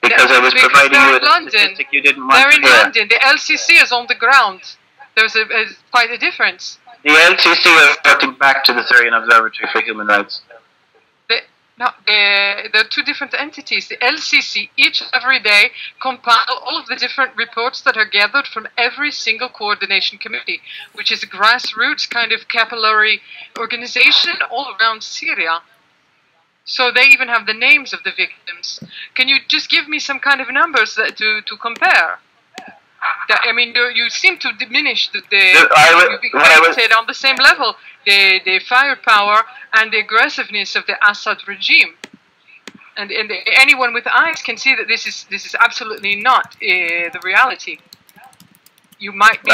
Because I was providing you with a statistic you didn't want to hear. They're in London. The LCC is on the ground. There's quite a difference. The LCC is reporting back to the Syrian Observatory for Human Rights. There are two different entities. The LCC, each and every day, compile all of the different reports that are gathered from every single coordination committee, which is a grassroots kind of capillary organization all around Syria. So they even have the names of the victims. Can you just give me some kind of numbers to compare? I mean, you seem to diminish on the same level the firepower and the aggressiveness of the Assad regime. And anyone with eyes can see that this is absolutely not the reality. You might be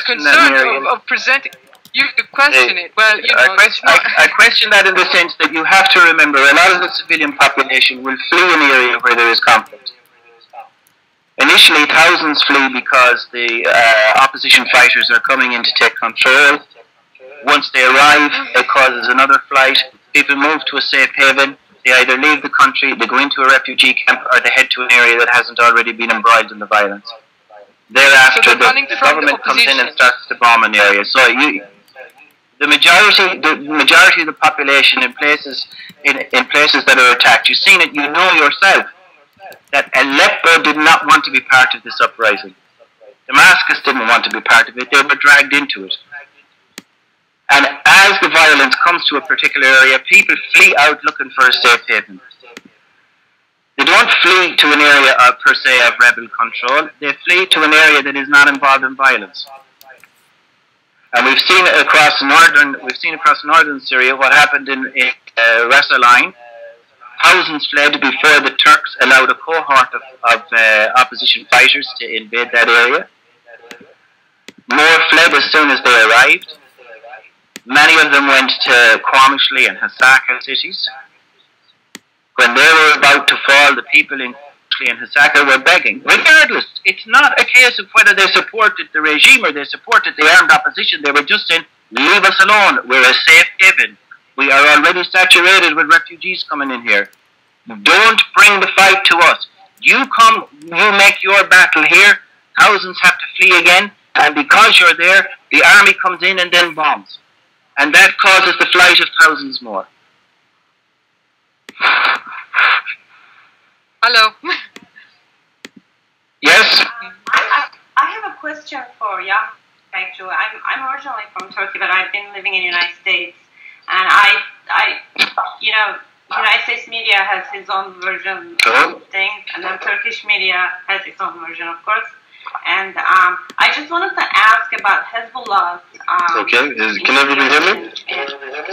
concerned of presenting. You question it. Well, I question that in the sense that you have to remember a lot of the civilian population will flee an area where there is conflict. Initially, thousands flee because the opposition fighters are coming in to take control. Once they arrive, it causes another flight. People move to a safe haven. They either leave the country, they go into a refugee camp, or they head to an area that hasn't already been embroiled in the violence. Thereafter, the government comes in and starts to bomb an area. So the majority of the population in places that are attacked, you've seen it, you know yourself, that Aleppo did not want to be part of this uprising. Damascus didn't want to be part of it. They were dragged into it. And as the violence comes to a particular area, people flee out looking for a safe haven. They don't flee to an area of, per se, of rebel control. They flee to an area that is not involved in violence. And we've seen across northern Syria what happened in Ras Al Ain. Thousands fled before the Turks allowed a cohort of opposition fighters to invade that area. More fled as soon as they arrived. Many of them went to Qamishli and Hasaka cities. When they were about to fall, the people in Qamishli and Hasaka were begging. Regardless, it's not a case of whether they supported the regime or they supported the armed opposition. They were just saying, leave us alone. We're a safe haven. We are already saturated with refugees coming in here. Don't bring the fight to us. You come, you make your battle here. Thousands have to flee again. And because you're there, the army comes in and then bombs. And that causes the flight of thousands more. Hello. Yes? I have a question for you, actually. I'm originally from Turkey, but I've been living in the United States. And United States media has its own version of things, and then Turkish media has its own version, of course. And I just wanted to ask about Hezbollah's... okay, can everybody hear me?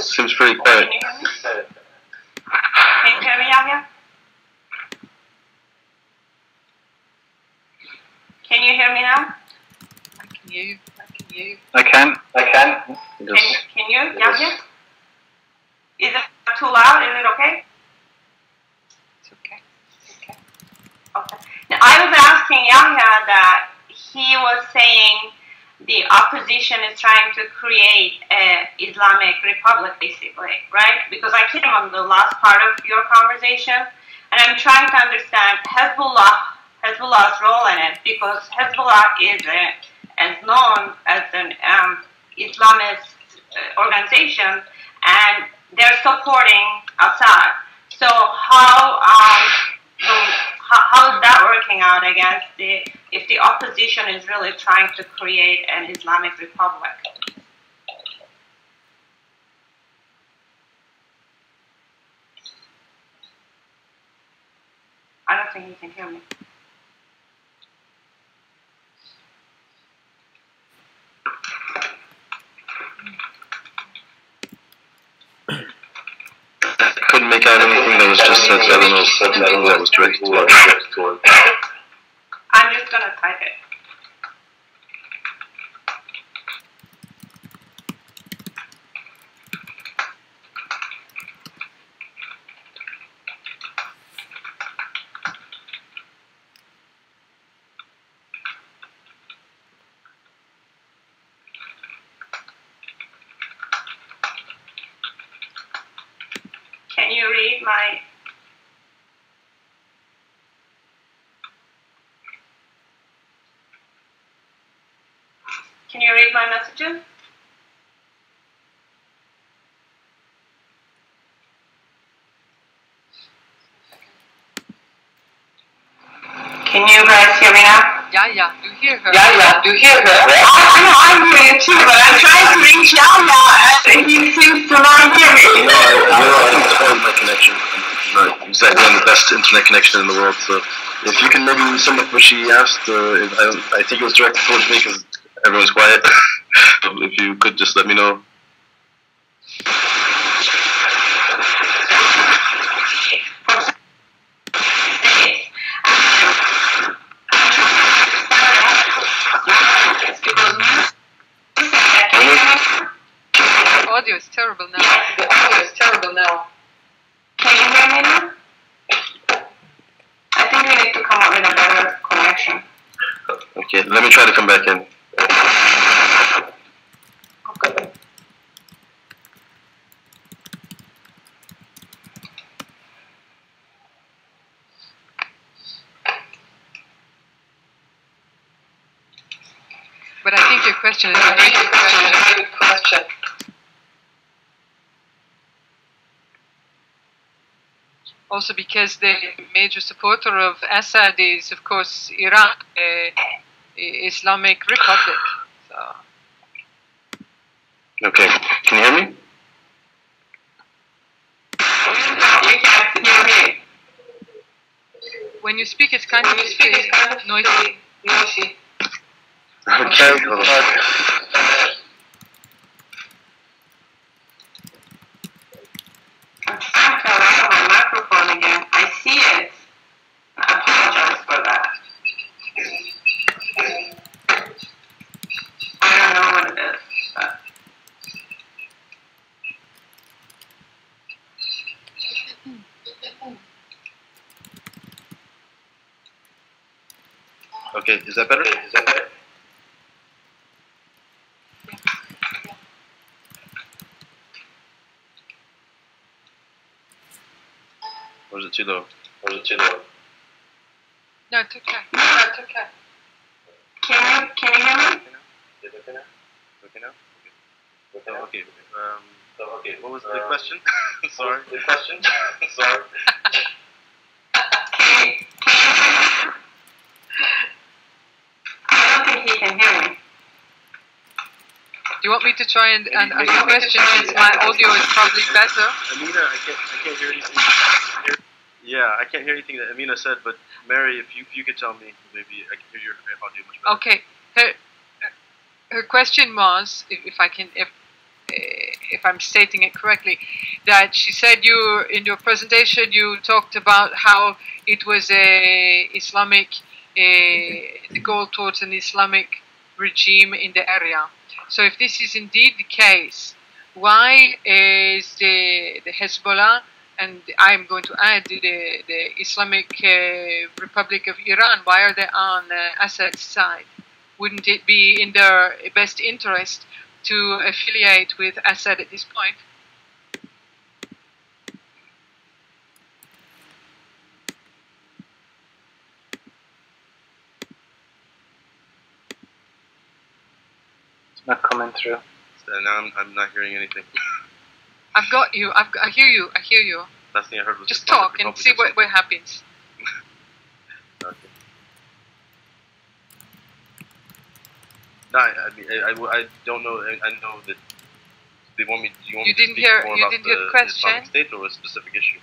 Seems pretty quiet. Can you hear me, Yahya? Can you hear me now? I can hear you. I can. Can you, Yahya? Is it too loud? Is it okay? It's okay. Okay. Now, I was asking Yahya that he was saying the opposition is trying to create an Islamic republic, basically, right? Because I came on the last part of your conversation, and I'm trying to understand Hezbollah's role in it, because Hezbollah is known as an Islamist organization, and they're supporting Assad. So how is that working out against if the opposition is really trying to create an Islamic republic? I don't think you can hear me. Couldn't make out anything that was just said. I don't know who that was directed toward. I'm just gonna type it. Can you read my... Can you read my messages? Can you guys hear me now? Yeah, you hear her. Do you hear her? I know I'm hearing it too, but I'm trying to reach Yahya, and he seems to not hear me. I think it's probably my connection. Not exactly on the best internet connection in the world. So if you can maybe sum up what she asked, I think it was directed towards me because everyone's quiet. If you could just let me know. Audio is terrible now. Can you hear me now? I think we need to come up with a better connection. Okay, let me try to come back in. Okay. But I think your question is a very good question. Also because the major supporter of Assad is, of course, Iran, Islamic Republic. So. Okay, can you hear me? When you speak, it's kind of noisy. Okay, hold on. I'm trying to allow my microphone again. I see it. I apologize for that. I don't know what it is, but Okay, is that better? Or is it too low? No, it's okay. can you hear me? Okay now? Okay. What was the question? Sorry. Sorry. I don't think he can hear me. Do you want me to try and ask a question since my audio is probably better? Amina, I can't hear anything. Yeah, I can't hear anything that Amina said, but Mary, if you could tell me, maybe I can hear your audio much better. Okay. Her question was, if I'm stating it correctly, that she said in your presentation you talked about how it was the goal towards an Islamic regime in the area. So if this is indeed the case, why is the Hezbollah, and I'm going to add the Islamic Republic of Iran, why are they on Assad's side? Wouldn't it be in their best interest to affiliate with Assad at this point? It's not coming through. Now I'm not hearing anything. I've got you. I hear you. Last thing I heard was just talk and see what happens. Okay. No, I don't know. I know that they want me. Do you want me to speak more about the Islamic State or a specific issue?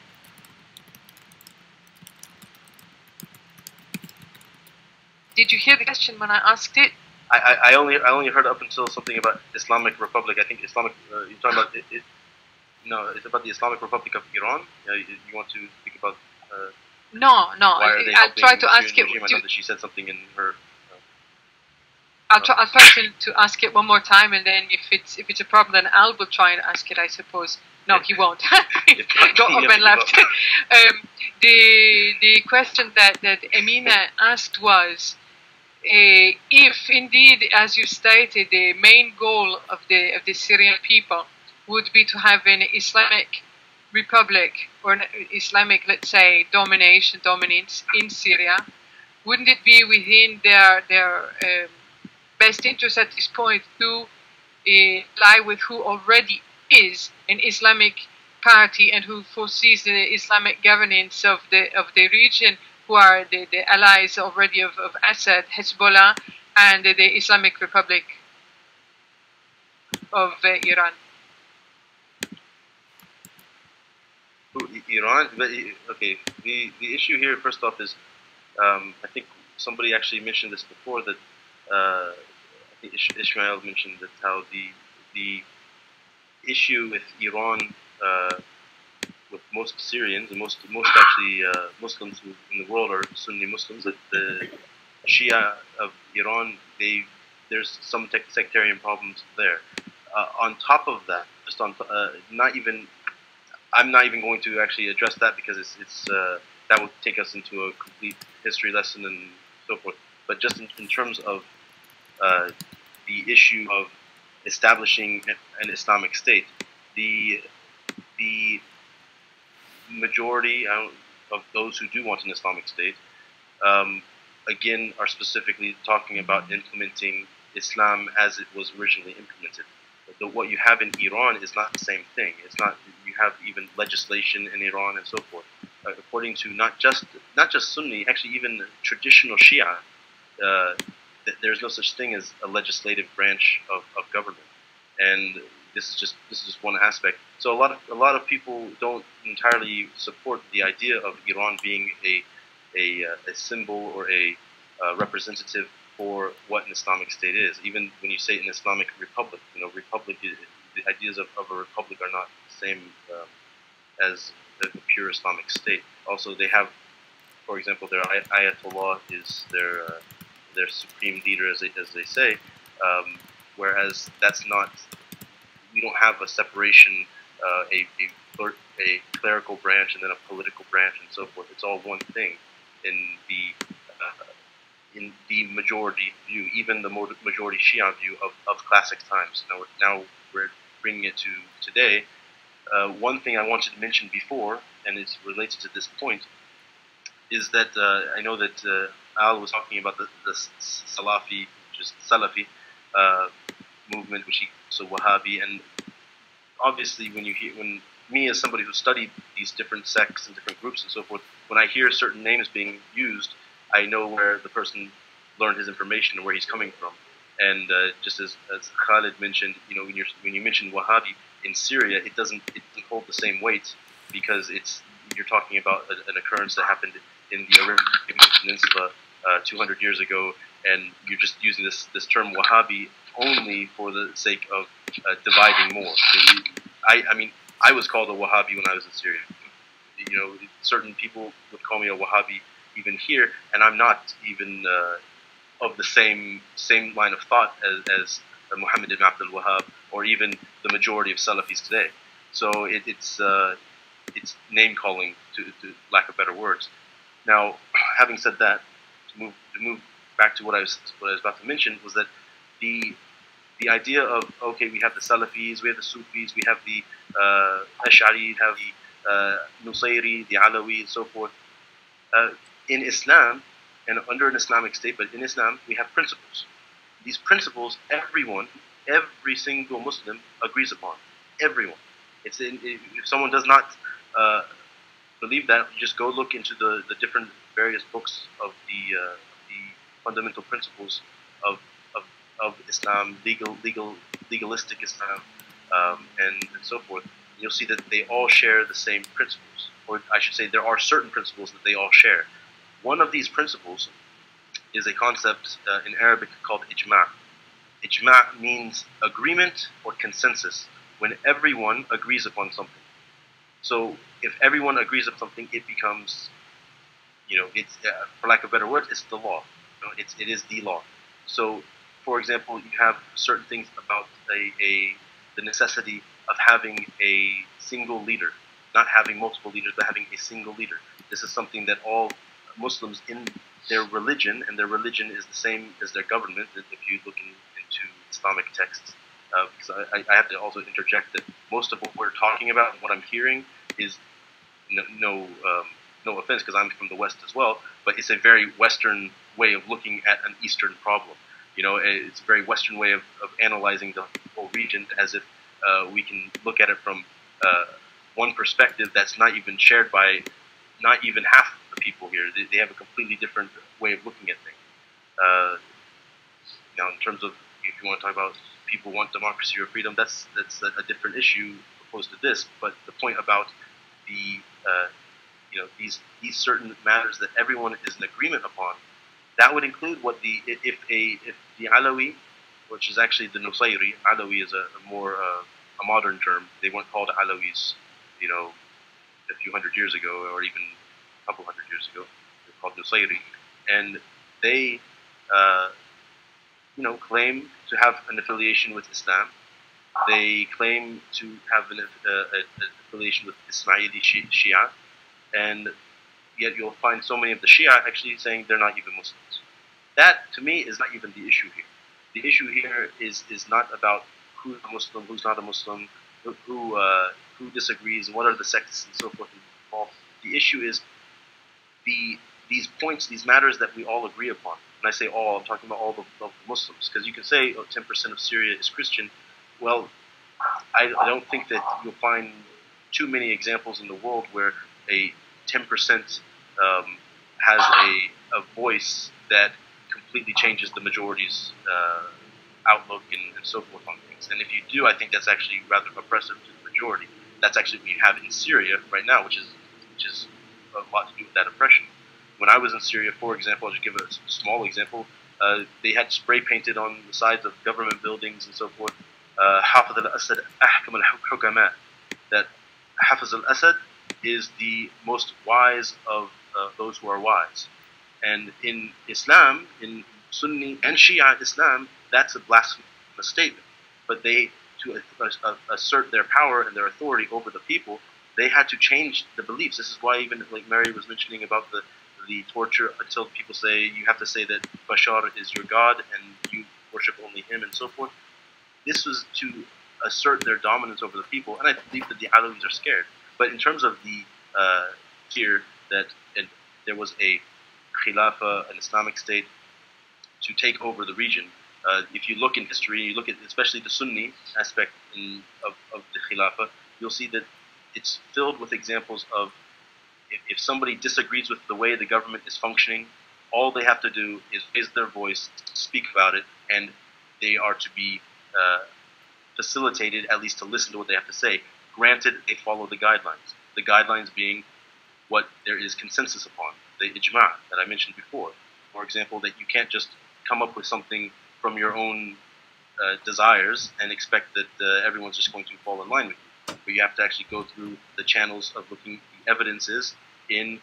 Did you hear the question when I asked it? I only heard up until something about Islamic Republic. I think Islamic. You're talking about it. No, it's about the Islamic Republic of Iran. You want to speak about? No. I'll try to ask it. I know that she said something in her. I'll try to ask it one more time, and then if it's a problem, then Al will try and ask it, I suppose. No, he won't. Got up and left. The question that Amina asked was, if indeed, as you stated, the main goal of the Syrian people would be to have an Islamic republic or an Islamic, let's say, dominance in Syria, wouldn't it be within their best interest at this point to lie with who already is an Islamic party and who foresees the Islamic governance of the region, who are the allies already of Assad, Hezbollah, and the Islamic Republic of Iran? Iran, okay. The issue here, first off, is I think somebody actually mentioned this before, that I think Ishmael mentioned that how the issue with Iran, with most Syrians and most actually Muslims in the world are Sunni Muslims, that the Shia of Iran, there's some sectarian problems there. On top of that, just on I'm not even going to actually address that, because it's that would take us into a complete history lesson and so forth. But just in terms of the issue of establishing an Islamic State, the majority of those who do want an Islamic State, again, are specifically talking about implementing Islam as it was originally implemented. What you have in Iran is not the same thing. It's not. You have even legislation in Iran and so forth, according to not just Sunni, actually even traditional Shia. There's no such thing as a legislative branch of government, and this is just one aspect. So a lot of people don't entirely support the idea of Iran being a symbol or a representative for what an Islamic state is. Even when you say an Islamic republic, republic, the ideas of a republic are not the same as a pure Islamic state. Also, they have, for example, their Ayatollah is their supreme leader, as they say, whereas that's not. We don't have a separation, a clerical branch and then a political branch and so forth. It's all one thing in the majority view, even the majority Shia view of classic times. Now we're bringing it to today. One thing I wanted to mention before, and it's related to this point, is that I know that Al was talking about the Salafi, just Salafi movement, which he so Wahhabi, and obviously when me as somebody who studied these different sects and different groups and so forth, when I hear certain names being used, I know where the person learned his information and where he's coming from. And just as Khalid mentioned, when you mention Wahhabi in Syria, it doesn't hold the same weight because you're talking about an occurrence that happened in the Arabian Peninsula 200 years ago, and you're just using this term Wahhabi only for the sake of dividing more. I mean, I was called a Wahhabi when I was in Syria. Certain people would call me a Wahhabi even here, and I'm not even of the same line of thought as Muhammad ibn Abdul Wahhab or even the majority of Salafis today. So it's name calling, to lack of better words. Now, having said that, to move back to what I was about to mention, was that the idea of, okay, we have the Salafis, we have the Sufis, we have the Ash'ari, we have the Nusayri, the Alawi, and so forth. In Islam, and under an Islamic state, but in Islam, we have principles. These principles, every single Muslim agrees upon. Everyone. If someone does not believe that, you just go look into the different various books of the fundamental principles of Islam, legalistic Islam, and so forth. You'll see that they all share the same principles, or I should say, there are certain principles that they all share. One of these principles is a concept in Arabic called ijma'. Ijma' means agreement or consensus, when everyone agrees upon something. So if everyone agrees upon something, it becomes, it's for lack of better words, it's the law. It is the law. So, for example, you have certain things about the necessity of having a single leader, not having multiple leaders, but having a single leader. This is something that all Muslims in their religion, and their religion is the same as their government, if you look into Islamic texts. Because I have to also interject that most of what we're talking about, what I'm hearing, is no offense, because I'm from the West as well, but it's a very Western way of looking at an Eastern problem. It's a very Western way of analyzing the whole region, as if we can look at it from one perspective that's not even shared by not even half the people here. They have a completely different way of looking at things. Now, in terms of, if you want to talk about people want democracy or freedom, that's a different issue opposed to this. But the point about these certain matters that everyone is in agreement upon, that would include if the Alawi, which is actually the Nusayri, Alawi is a more a modern term. They weren't called Alawis, a few hundred years ago, or even a couple hundred years ago. They're called Nusayri, and they claim to have an affiliation with Islam. They claim to have an affiliation with Ismaili Shia, and yet you'll find so many of the Shia actually saying they're not even Muslims. That, to me, is not even the issue here. The issue here is not about who's a Muslim, who's not a Muslim, who disagrees, what are the sects and so forth involved. The issue is these points, these matters that we all agree upon. When I say all, I'm talking about all the Muslims, because you can say 10% of Syria is Christian. Well, I don't think that you'll find too many examples in the world where a 10% has a voice that completely changes the majority's outlook and so forth on things. And if you do, I think that's actually rather oppressive to the majority. That's actually what you have in Syria right now, which is a lot to do with that oppression. When I was in Syria, for example, I'll just give a small example. They had spray painted on the sides of government buildings and so forth. Hafiz al-Assad ahkam al-hukama. That Hafiz al-Assad is the most wise of those who are wise. And in Islam, in Sunni and Shia Islam, that's a blasphemous statement. But they, to assert their power and their authority over the people, they had to change the beliefs. This is why even like Mary was mentioning about the torture, until people say you have to say that Bashar is your God and you worship only him and so forth. This was to assert their dominance over the people, and I believe that the Alawis are scared. But in terms of the fear that there was a Khilafah, an Islamic state, to take over the region, if you look in history, you look at especially the Sunni aspect of the Khilafah, you'll see that it's filled with examples of if somebody disagrees with the way the government is functioning, all they have to do is raise their voice, speak about it, and they are to be facilitated at least to listen to what they have to say. Granted, they follow the guidelines. The guidelines being what there is consensus upon, the ijma' that I mentioned before. For example, that you can't just come up with something from your own desires and expect that everyone's just going to fall in line with you. But you have to actually go through the channels of looking at the evidences in,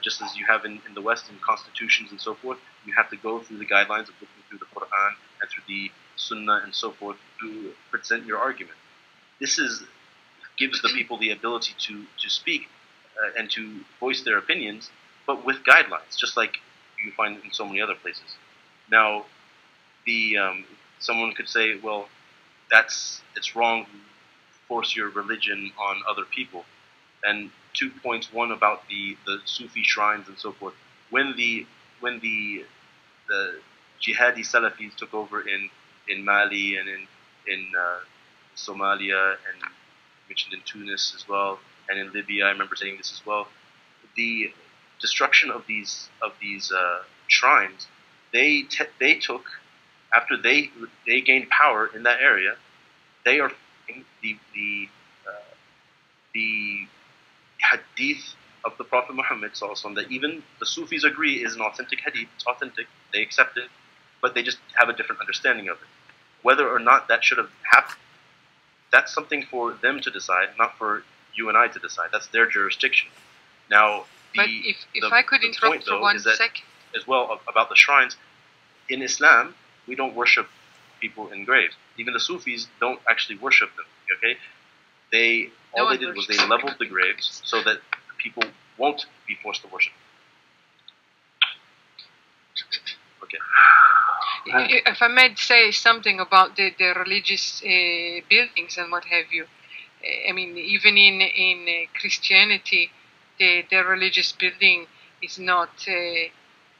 just as you have in the West in constitutions and so forth. You have to go through the guidelines of looking through the Quran and through the Sunnah and so forth to present your argument. This gives the people the ability to speak and to voice their opinions, but with guidelines, just like you find in so many other places. Now, someone could say, well, it's wrong to force your religion on other people. And 2 points. One about the Sufi shrines and so forth. When the jihadi Salafis took over in Mali and in Somalia, and mentioned in Tunis as well, and in Libya, I remember saying this as well. The destruction of these shrines, they took after they gained power in that area. They are the hadith of the Prophet Muhammad ﷺ, that even the Sufis agree is an authentic hadith. It's authentic. They accept it, but they just have a different understanding of it. Whether or not that should have happened, that's something for them to decide, not for you and I to decide. That's their jurisdiction. Now, but if I could interrupt for 1 second. As well, about the shrines, in Islam, we don't worship people in graves. Even the Sufis don't actually worship them, okay? All they did was they leveled the graves so that people won't be forced to worship. Okay. If I may say something about the religious buildings and what have you, I mean, even in Christianity, the religious building is not a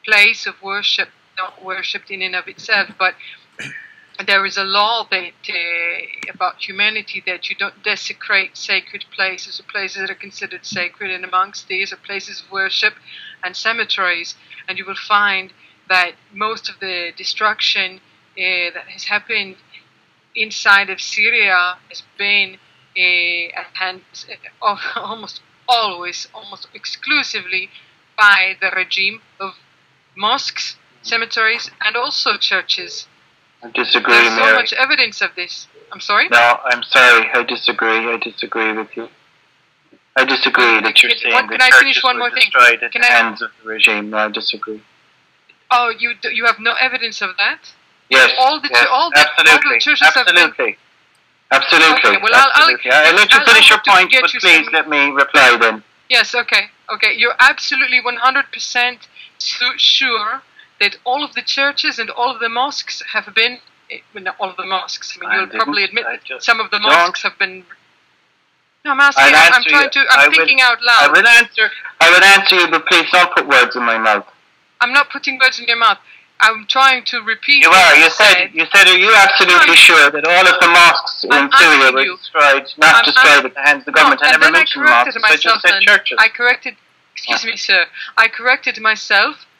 place of worship, not worshipped in and of itself, but there is a law that about humanity that you don't desecrate sacred places or places that are considered sacred, and amongst these are places of worship and cemeteries. And you will find that most of the destruction that has happened inside of Syria has been at hands almost always, almost exclusively by the regime of mosques, cemeteries, and also churches. I disagree, There's so Mary. much evidence of this. I'm sorry? No, I'm sorry. I disagree with you. I disagree that you're saying can the I finish churches one were more thing? destroyed at Can the I- hands of the regime. No, I disagree. Oh, you have no evidence of that? Yes, All the yes, all the absolutely, churches have been. absolutely. Absolutely. Okay, well, absolutely. I'll let you I'll finish your have to point, get but you please some- let me reply then. Yes, okay. You're absolutely 100% sure that all of the churches and all of the mosques have been. Well, not all of the mosques. I mean, you'll probably admit that some of the mosques have been. No, I'm asking. I'm thinking out loud. I will answer you, but please don't put words in my mouth. I'm not putting words in your mouth. I'm trying to repeat. You what are. You said. Are you absolutely sure that all of the mosques in Syria were destroyed, not destroyed at the hands of the government? I never mentioned mosques. I just said churches. Excuse me, sir. I corrected myself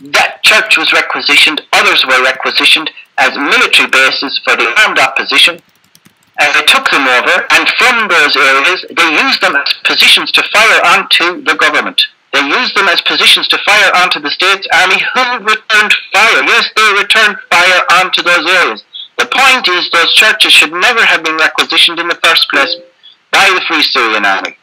that church was requisitioned, others were requisitioned as military bases for the armed opposition. And they took them over, and from those areas, they used them as positions to fire onto the government. They used them as positions to fire onto the state's army, who returned fire. Yes, they returned fire onto those areas. The point is, those churches should never have been requisitioned in the first place by the Free Syrian Army.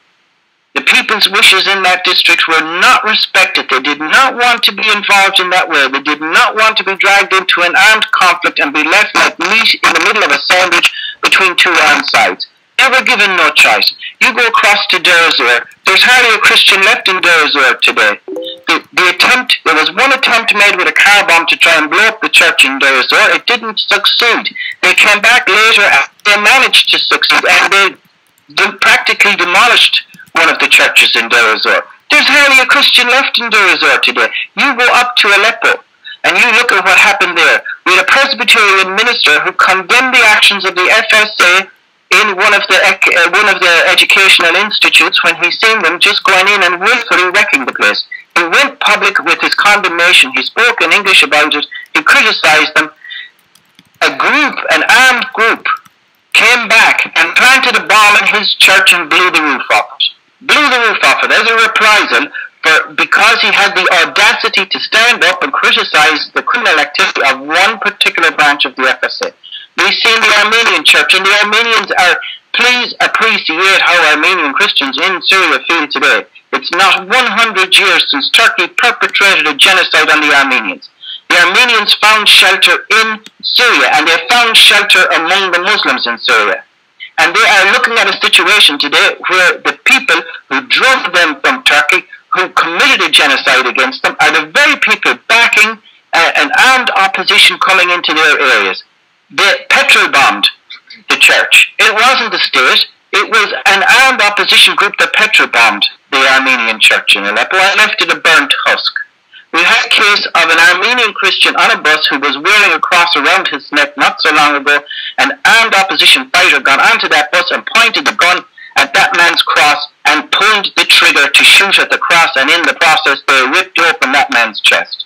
The people's wishes in that district were not respected. They did not want to be involved in that way. They did not want to be dragged into an armed conflict and be left like meat in the middle of a sandwich between two armed sides. They were given no choice. You go across to Deir ez-Zor, there's hardly a Christian left in Deir ez-Zor today. There was one attempt made with a car bomb to try and blow up the church in Deir ez-Zor. It didn't succeed. They came back later and they managed to succeed, and they practically demolished one of the churches in Deir ez-Zor. There's hardly a Christian left in Deir ez-Zor today. You go up to Aleppo and you look at what happened there. We had a Presbyterian minister who condemned the actions of the FSA in one of the educational institutes when he seen them just going in and willfully wrecking the place. He went public with his condemnation. He spoke in English about it. He criticized them. An armed group, came back and planted a bomb in his church and blew the roof off it. Blew the roof off it as a reprisal because he had the audacity to stand up and criticize the criminal activity of one particular branch of the FSA. We've seen the Armenian church, and the Armenians are, please appreciate how Armenian Christians in Syria feel today. It's not 100 years since Turkey perpetrated a genocide on the Armenians. The Armenians found shelter in Syria, and they found shelter among the Muslims in Syria. And they are looking at a situation today where the people who drove them from Turkey, who committed a genocide against them, are the very people backing an armed opposition coming into their areas. They petrol bombed the church. It wasn't the state. It was an armed opposition group that petrol bombed the Armenian church in Aleppo and left it a burnt husk. We had a case of an Armenian Christian on a bus who was wearing a cross around his neck not so long ago. An armed opposition fighter got onto that bus and pointed the gun at that man's cross and pulled the trigger to shoot at the cross, and in the process they ripped open that man's chest.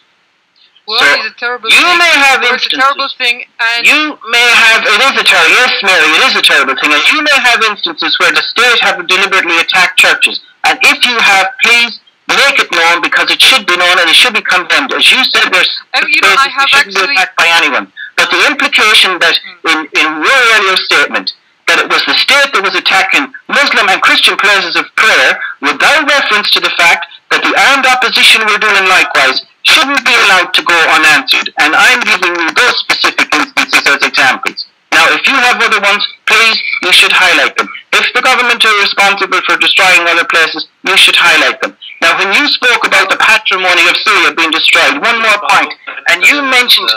Well, so it's a terrible you thing. may have It's a terrible thing, and you may have, it is a terrible, yes Mary, it is a terrible thing, and you may have instances where the state have deliberately attacked churches, and if you have, please make it known, because it should be known and it should be condemned. As you said, there's I have shouldn't be attacked by anyone. But the implication that in your earlier statement, that it was the state that was attacking Muslim and Christian places of prayer, without reference to the fact that the armed opposition were doing likewise, shouldn't be allowed to go unanswered. And I'm giving you those specific instances as examples. Now, if you have other ones, please, you should highlight them. If the government are responsible for destroying other places, you should highlight them. Now, when you spoke about the patrimony of Syria being destroyed, one more point, and you mentioned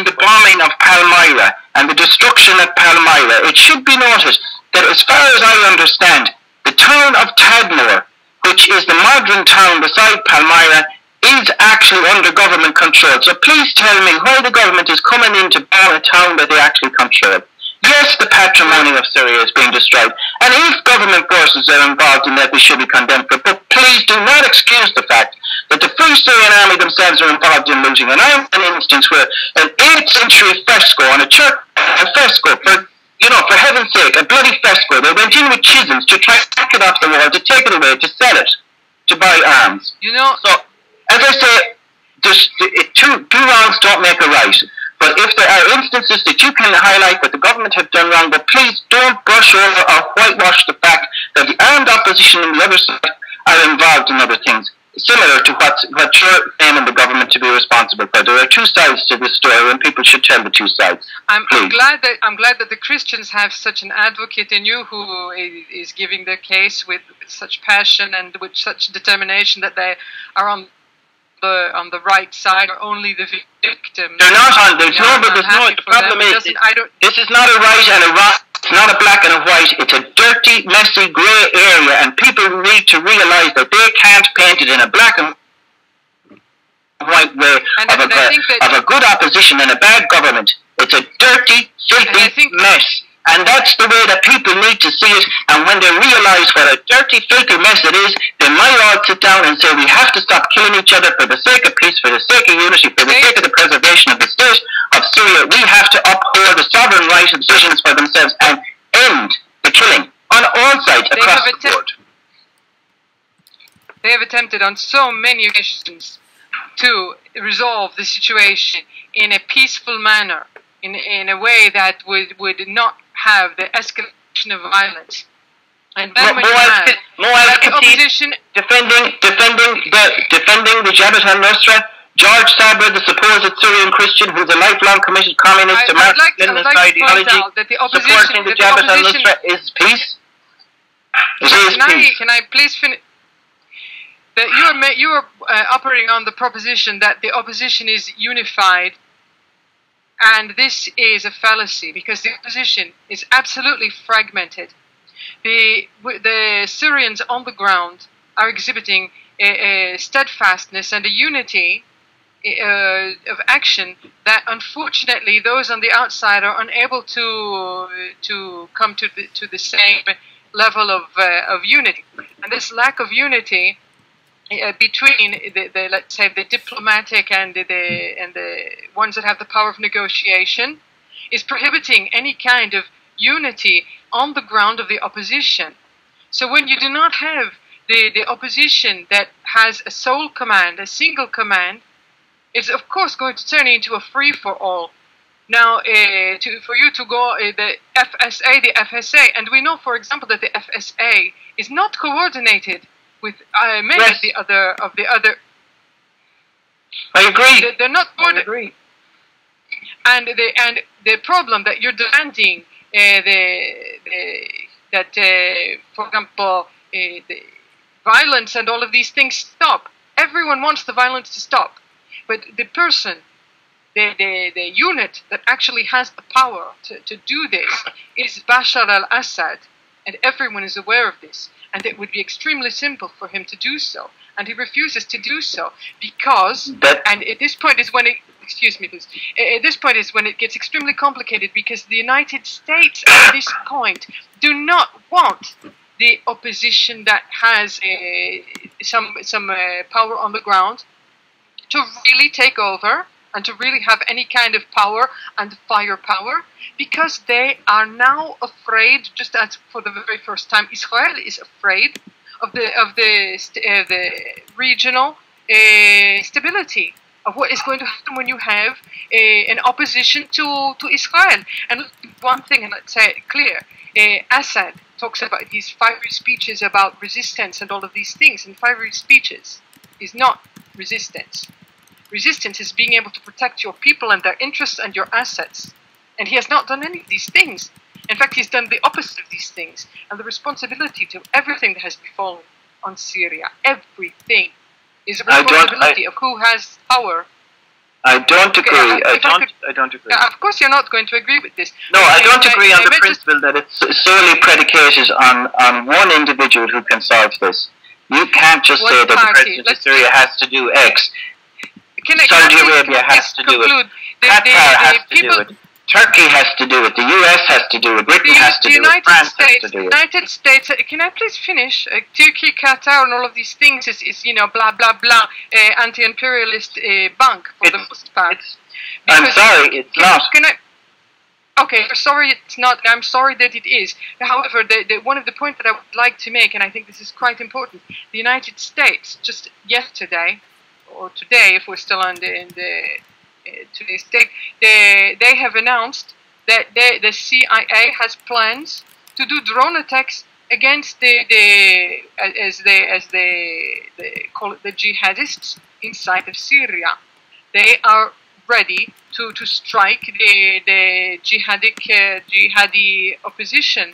the bombing of Palmyra and the destruction of Palmyra. It should be noted that as far as I understand, the town of Tadmor, which is the modern town beside Palmyra, is actually under government control. So please tell me why the government is coming in to ban a town that they actually control. Yes, the patrimony of Syria is being destroyed, and if government forces are involved in that, they should be condemned for it. But please do not excuse the fact that the Free Syrian Army themselves are involved in looting. And I have an instance where an 8th century fresco on a church, a fresco, for heaven's sake, a bloody fresco, they went in with chisels to try to hack it off the wall, to take it away, to sell it, to buy arms. So, as I say, two wrongs don't make a right. But if there are instances that you can highlight that the government have done wrong, but please don't brush over or whitewash the fact that the armed opposition on the other side are involved in other things, similar to what you're aiming the government to be responsible for. There are two sides to this story, and people should tell the two sides. I'm glad that the Christians have such an advocate in you who is giving their case with such passion and with such determination that they are on the right side, or only the victims. They're not on. The problem is, this is not a right and a wrong. It's not a black and a white. It's a dirty, messy, grey area, and people need to realise that they can't paint it in a black and white way of a good opposition and a bad government. It's a dirty, filthy mess. And that's the way that people need to see it. And when they realise what a dirty, filthy mess it is, they might all sit down and say we have to stop killing each other for the sake of peace, for the sake of unity, for the sake of the preservation of the state of Syria. We have to uphold the sovereign right of citizens for themselves and end the killing on all sides across the board. They have attempted on so many occasions to resolve the situation in a peaceful manner, in a way that would not have the escalation of violence. And then when you have the opposition defending the Jabhat al-Nusra, George Sabra, the supposed Syrian Christian who's a lifelong committed communist to Marxist-Leninist ideology, supporting the Jabhat al-Nusra is peace. Can I please finish? That you are operating on the proposition that the opposition is unified, and this is a fallacy because the opposition is absolutely fragmented. The Syrians on the ground are exhibiting a steadfastness and a unity of action that unfortunately those on the outside are unable to come to the same level of unity. And this lack of unity between let's say the diplomatic and the ones that have the power of negotiation is prohibiting any kind of unity on the ground of the opposition. So when you do not have the opposition that has a sole command, a single command, it's of course going to turn into a free-for-all. Now, for you to go the FSA, and we know, for example, that the FSA is not coordinated with many of the other. I agree. They're not coordinated. And the problem that you're demanding that, for example, the violence and all of these things stop. Everyone wants the violence to stop, but the person, the unit that actually has the power to do this is Bashar al-Assad, and everyone is aware of this. And it would be extremely simple for him to do so, and he refuses to do so because. And at this point is when it. Excuse me, please. At this point is when it gets extremely complicated because the United States at this point do not want the opposition that has some power on the ground to really take over and to really have any kind of power and firepower, because they are now afraid, just as for the very first time Israel is afraid of the regional stability, of what is going to happen when you have an opposition to Israel. And one thing, and let's say it clear, Assad talks about these fiery speeches about resistance and all of these things, and fiery speeches is not resistance. Resistance is being able to protect your people and their interests and your assets. And he has not done any of these things. In fact, he's done the opposite of these things. And the responsibility to everything that has befallen on Syria, everything, is a responsibility of who has power. I don't agree. I don't agree. Of course, you're not going to agree with this. No, I don't agree on the principle that it's solely predicated on one individual who can solve this. You can't just say that the president of Syria has to do X. Saudi Arabia has to do it. Qatar has to do it. Turkey has to do it. The US has to do it. Britain has to do it. France has to do it. United States. Can I please finish? Turkey, Qatar, and all of these things is blah blah blah. Anti-imperialist bank for the most part. I'm sorry, it's not. Okay, sorry, it's not. I'm sorry that it is. However, one of the points that I would like to make, and I think this is quite important, the United States just yesterday, or today, if we're still in today's date, they have announced that the CIA has plans to do drone attacks against as they call it, the jihadists inside of Syria. They are ready to strike the jihadi opposition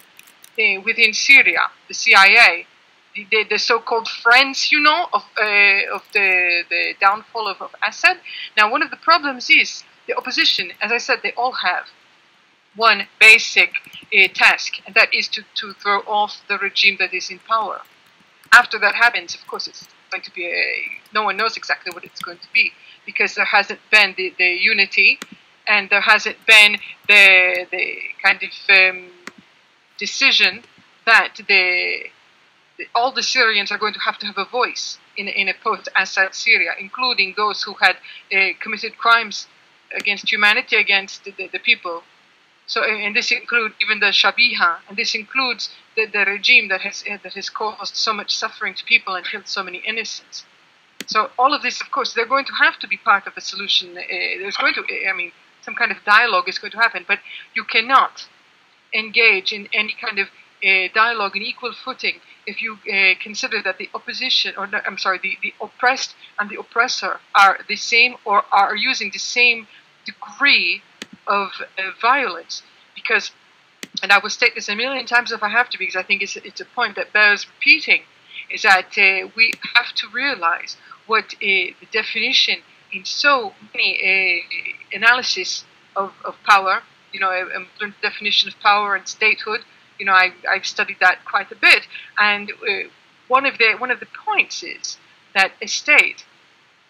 within Syria. The CIA. The so-called friends, of the downfall of Assad. Now, one of the problems is the opposition, as I said, they all have one basic task, and that is to throw off the regime that is in power. After that happens, of course, it's going to be no one knows exactly what it's going to be, because there hasn't been the unity, and there hasn't been the kind of decision that all the Syrians are going to have a voice in a post-Assad Syria, including those who had committed crimes against humanity, against the people. So, and this includes even the Shabiha, and this includes the regime that has caused so much suffering to people and killed so many innocents. So all of this, of course, they're going to have to be part of a solution. There's going to, some kind of dialogue is going to happen, but you cannot engage in any kind of dialogue in equal footing if you consider that the opposition, or I'm sorry, the oppressed and the oppressor are the same, or are using the same degree of violence. Because, and I will state this a million times if I have to, because I think it's a point that bears repeating, is that we have to realize what the definition in so many analysis of power, a definition of power and statehood. I've studied that quite a bit, and one of the points is that a state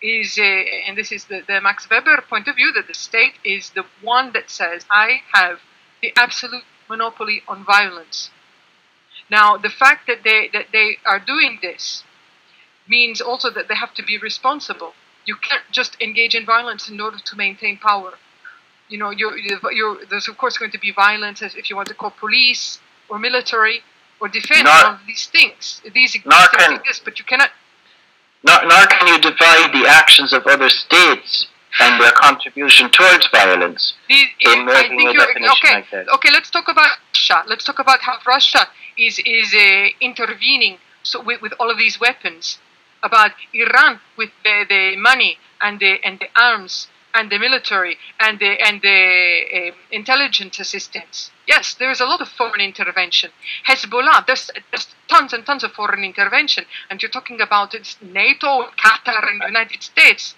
is, and this is the Max Weber point of view, that the state is the one that says, I have the absolute monopoly on violence. Now, the fact that they are doing this means also that they have to be responsible. You can't just engage in violence in order to maintain power. There's of course going to be violence, if you want to call police or military or defense, all of these things. These exist, but you cannot. Nor can you divide the actions of other states and their contribution towards violence in making a definition like that. Okay, let's talk about Russia. Let's talk about how Russia is intervening with all of these weapons. About Iran with the money and the arms and the military and the intelligence assistance. Yes, there is a lot of foreign intervention. Hezbollah, there's tons and tons of foreign intervention, and you're talking about NATO, Qatar, and the United States.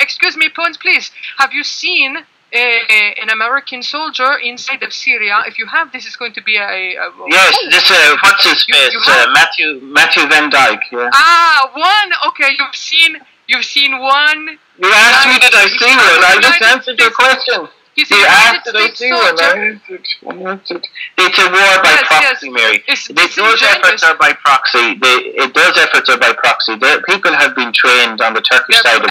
Excuse me, please. Have you seen an American soldier inside of Syria? If you have, this is going to be yes, this what's his face? Matthew Van Dyke. Yeah. One. Okay, you've seen one. You asked me did I see one? I just answered your question. You asked did I see one? I answered. It's a war by proxy, Mary. Those efforts are by proxy. Those efforts are by proxy. People have been trained on the Turkish side of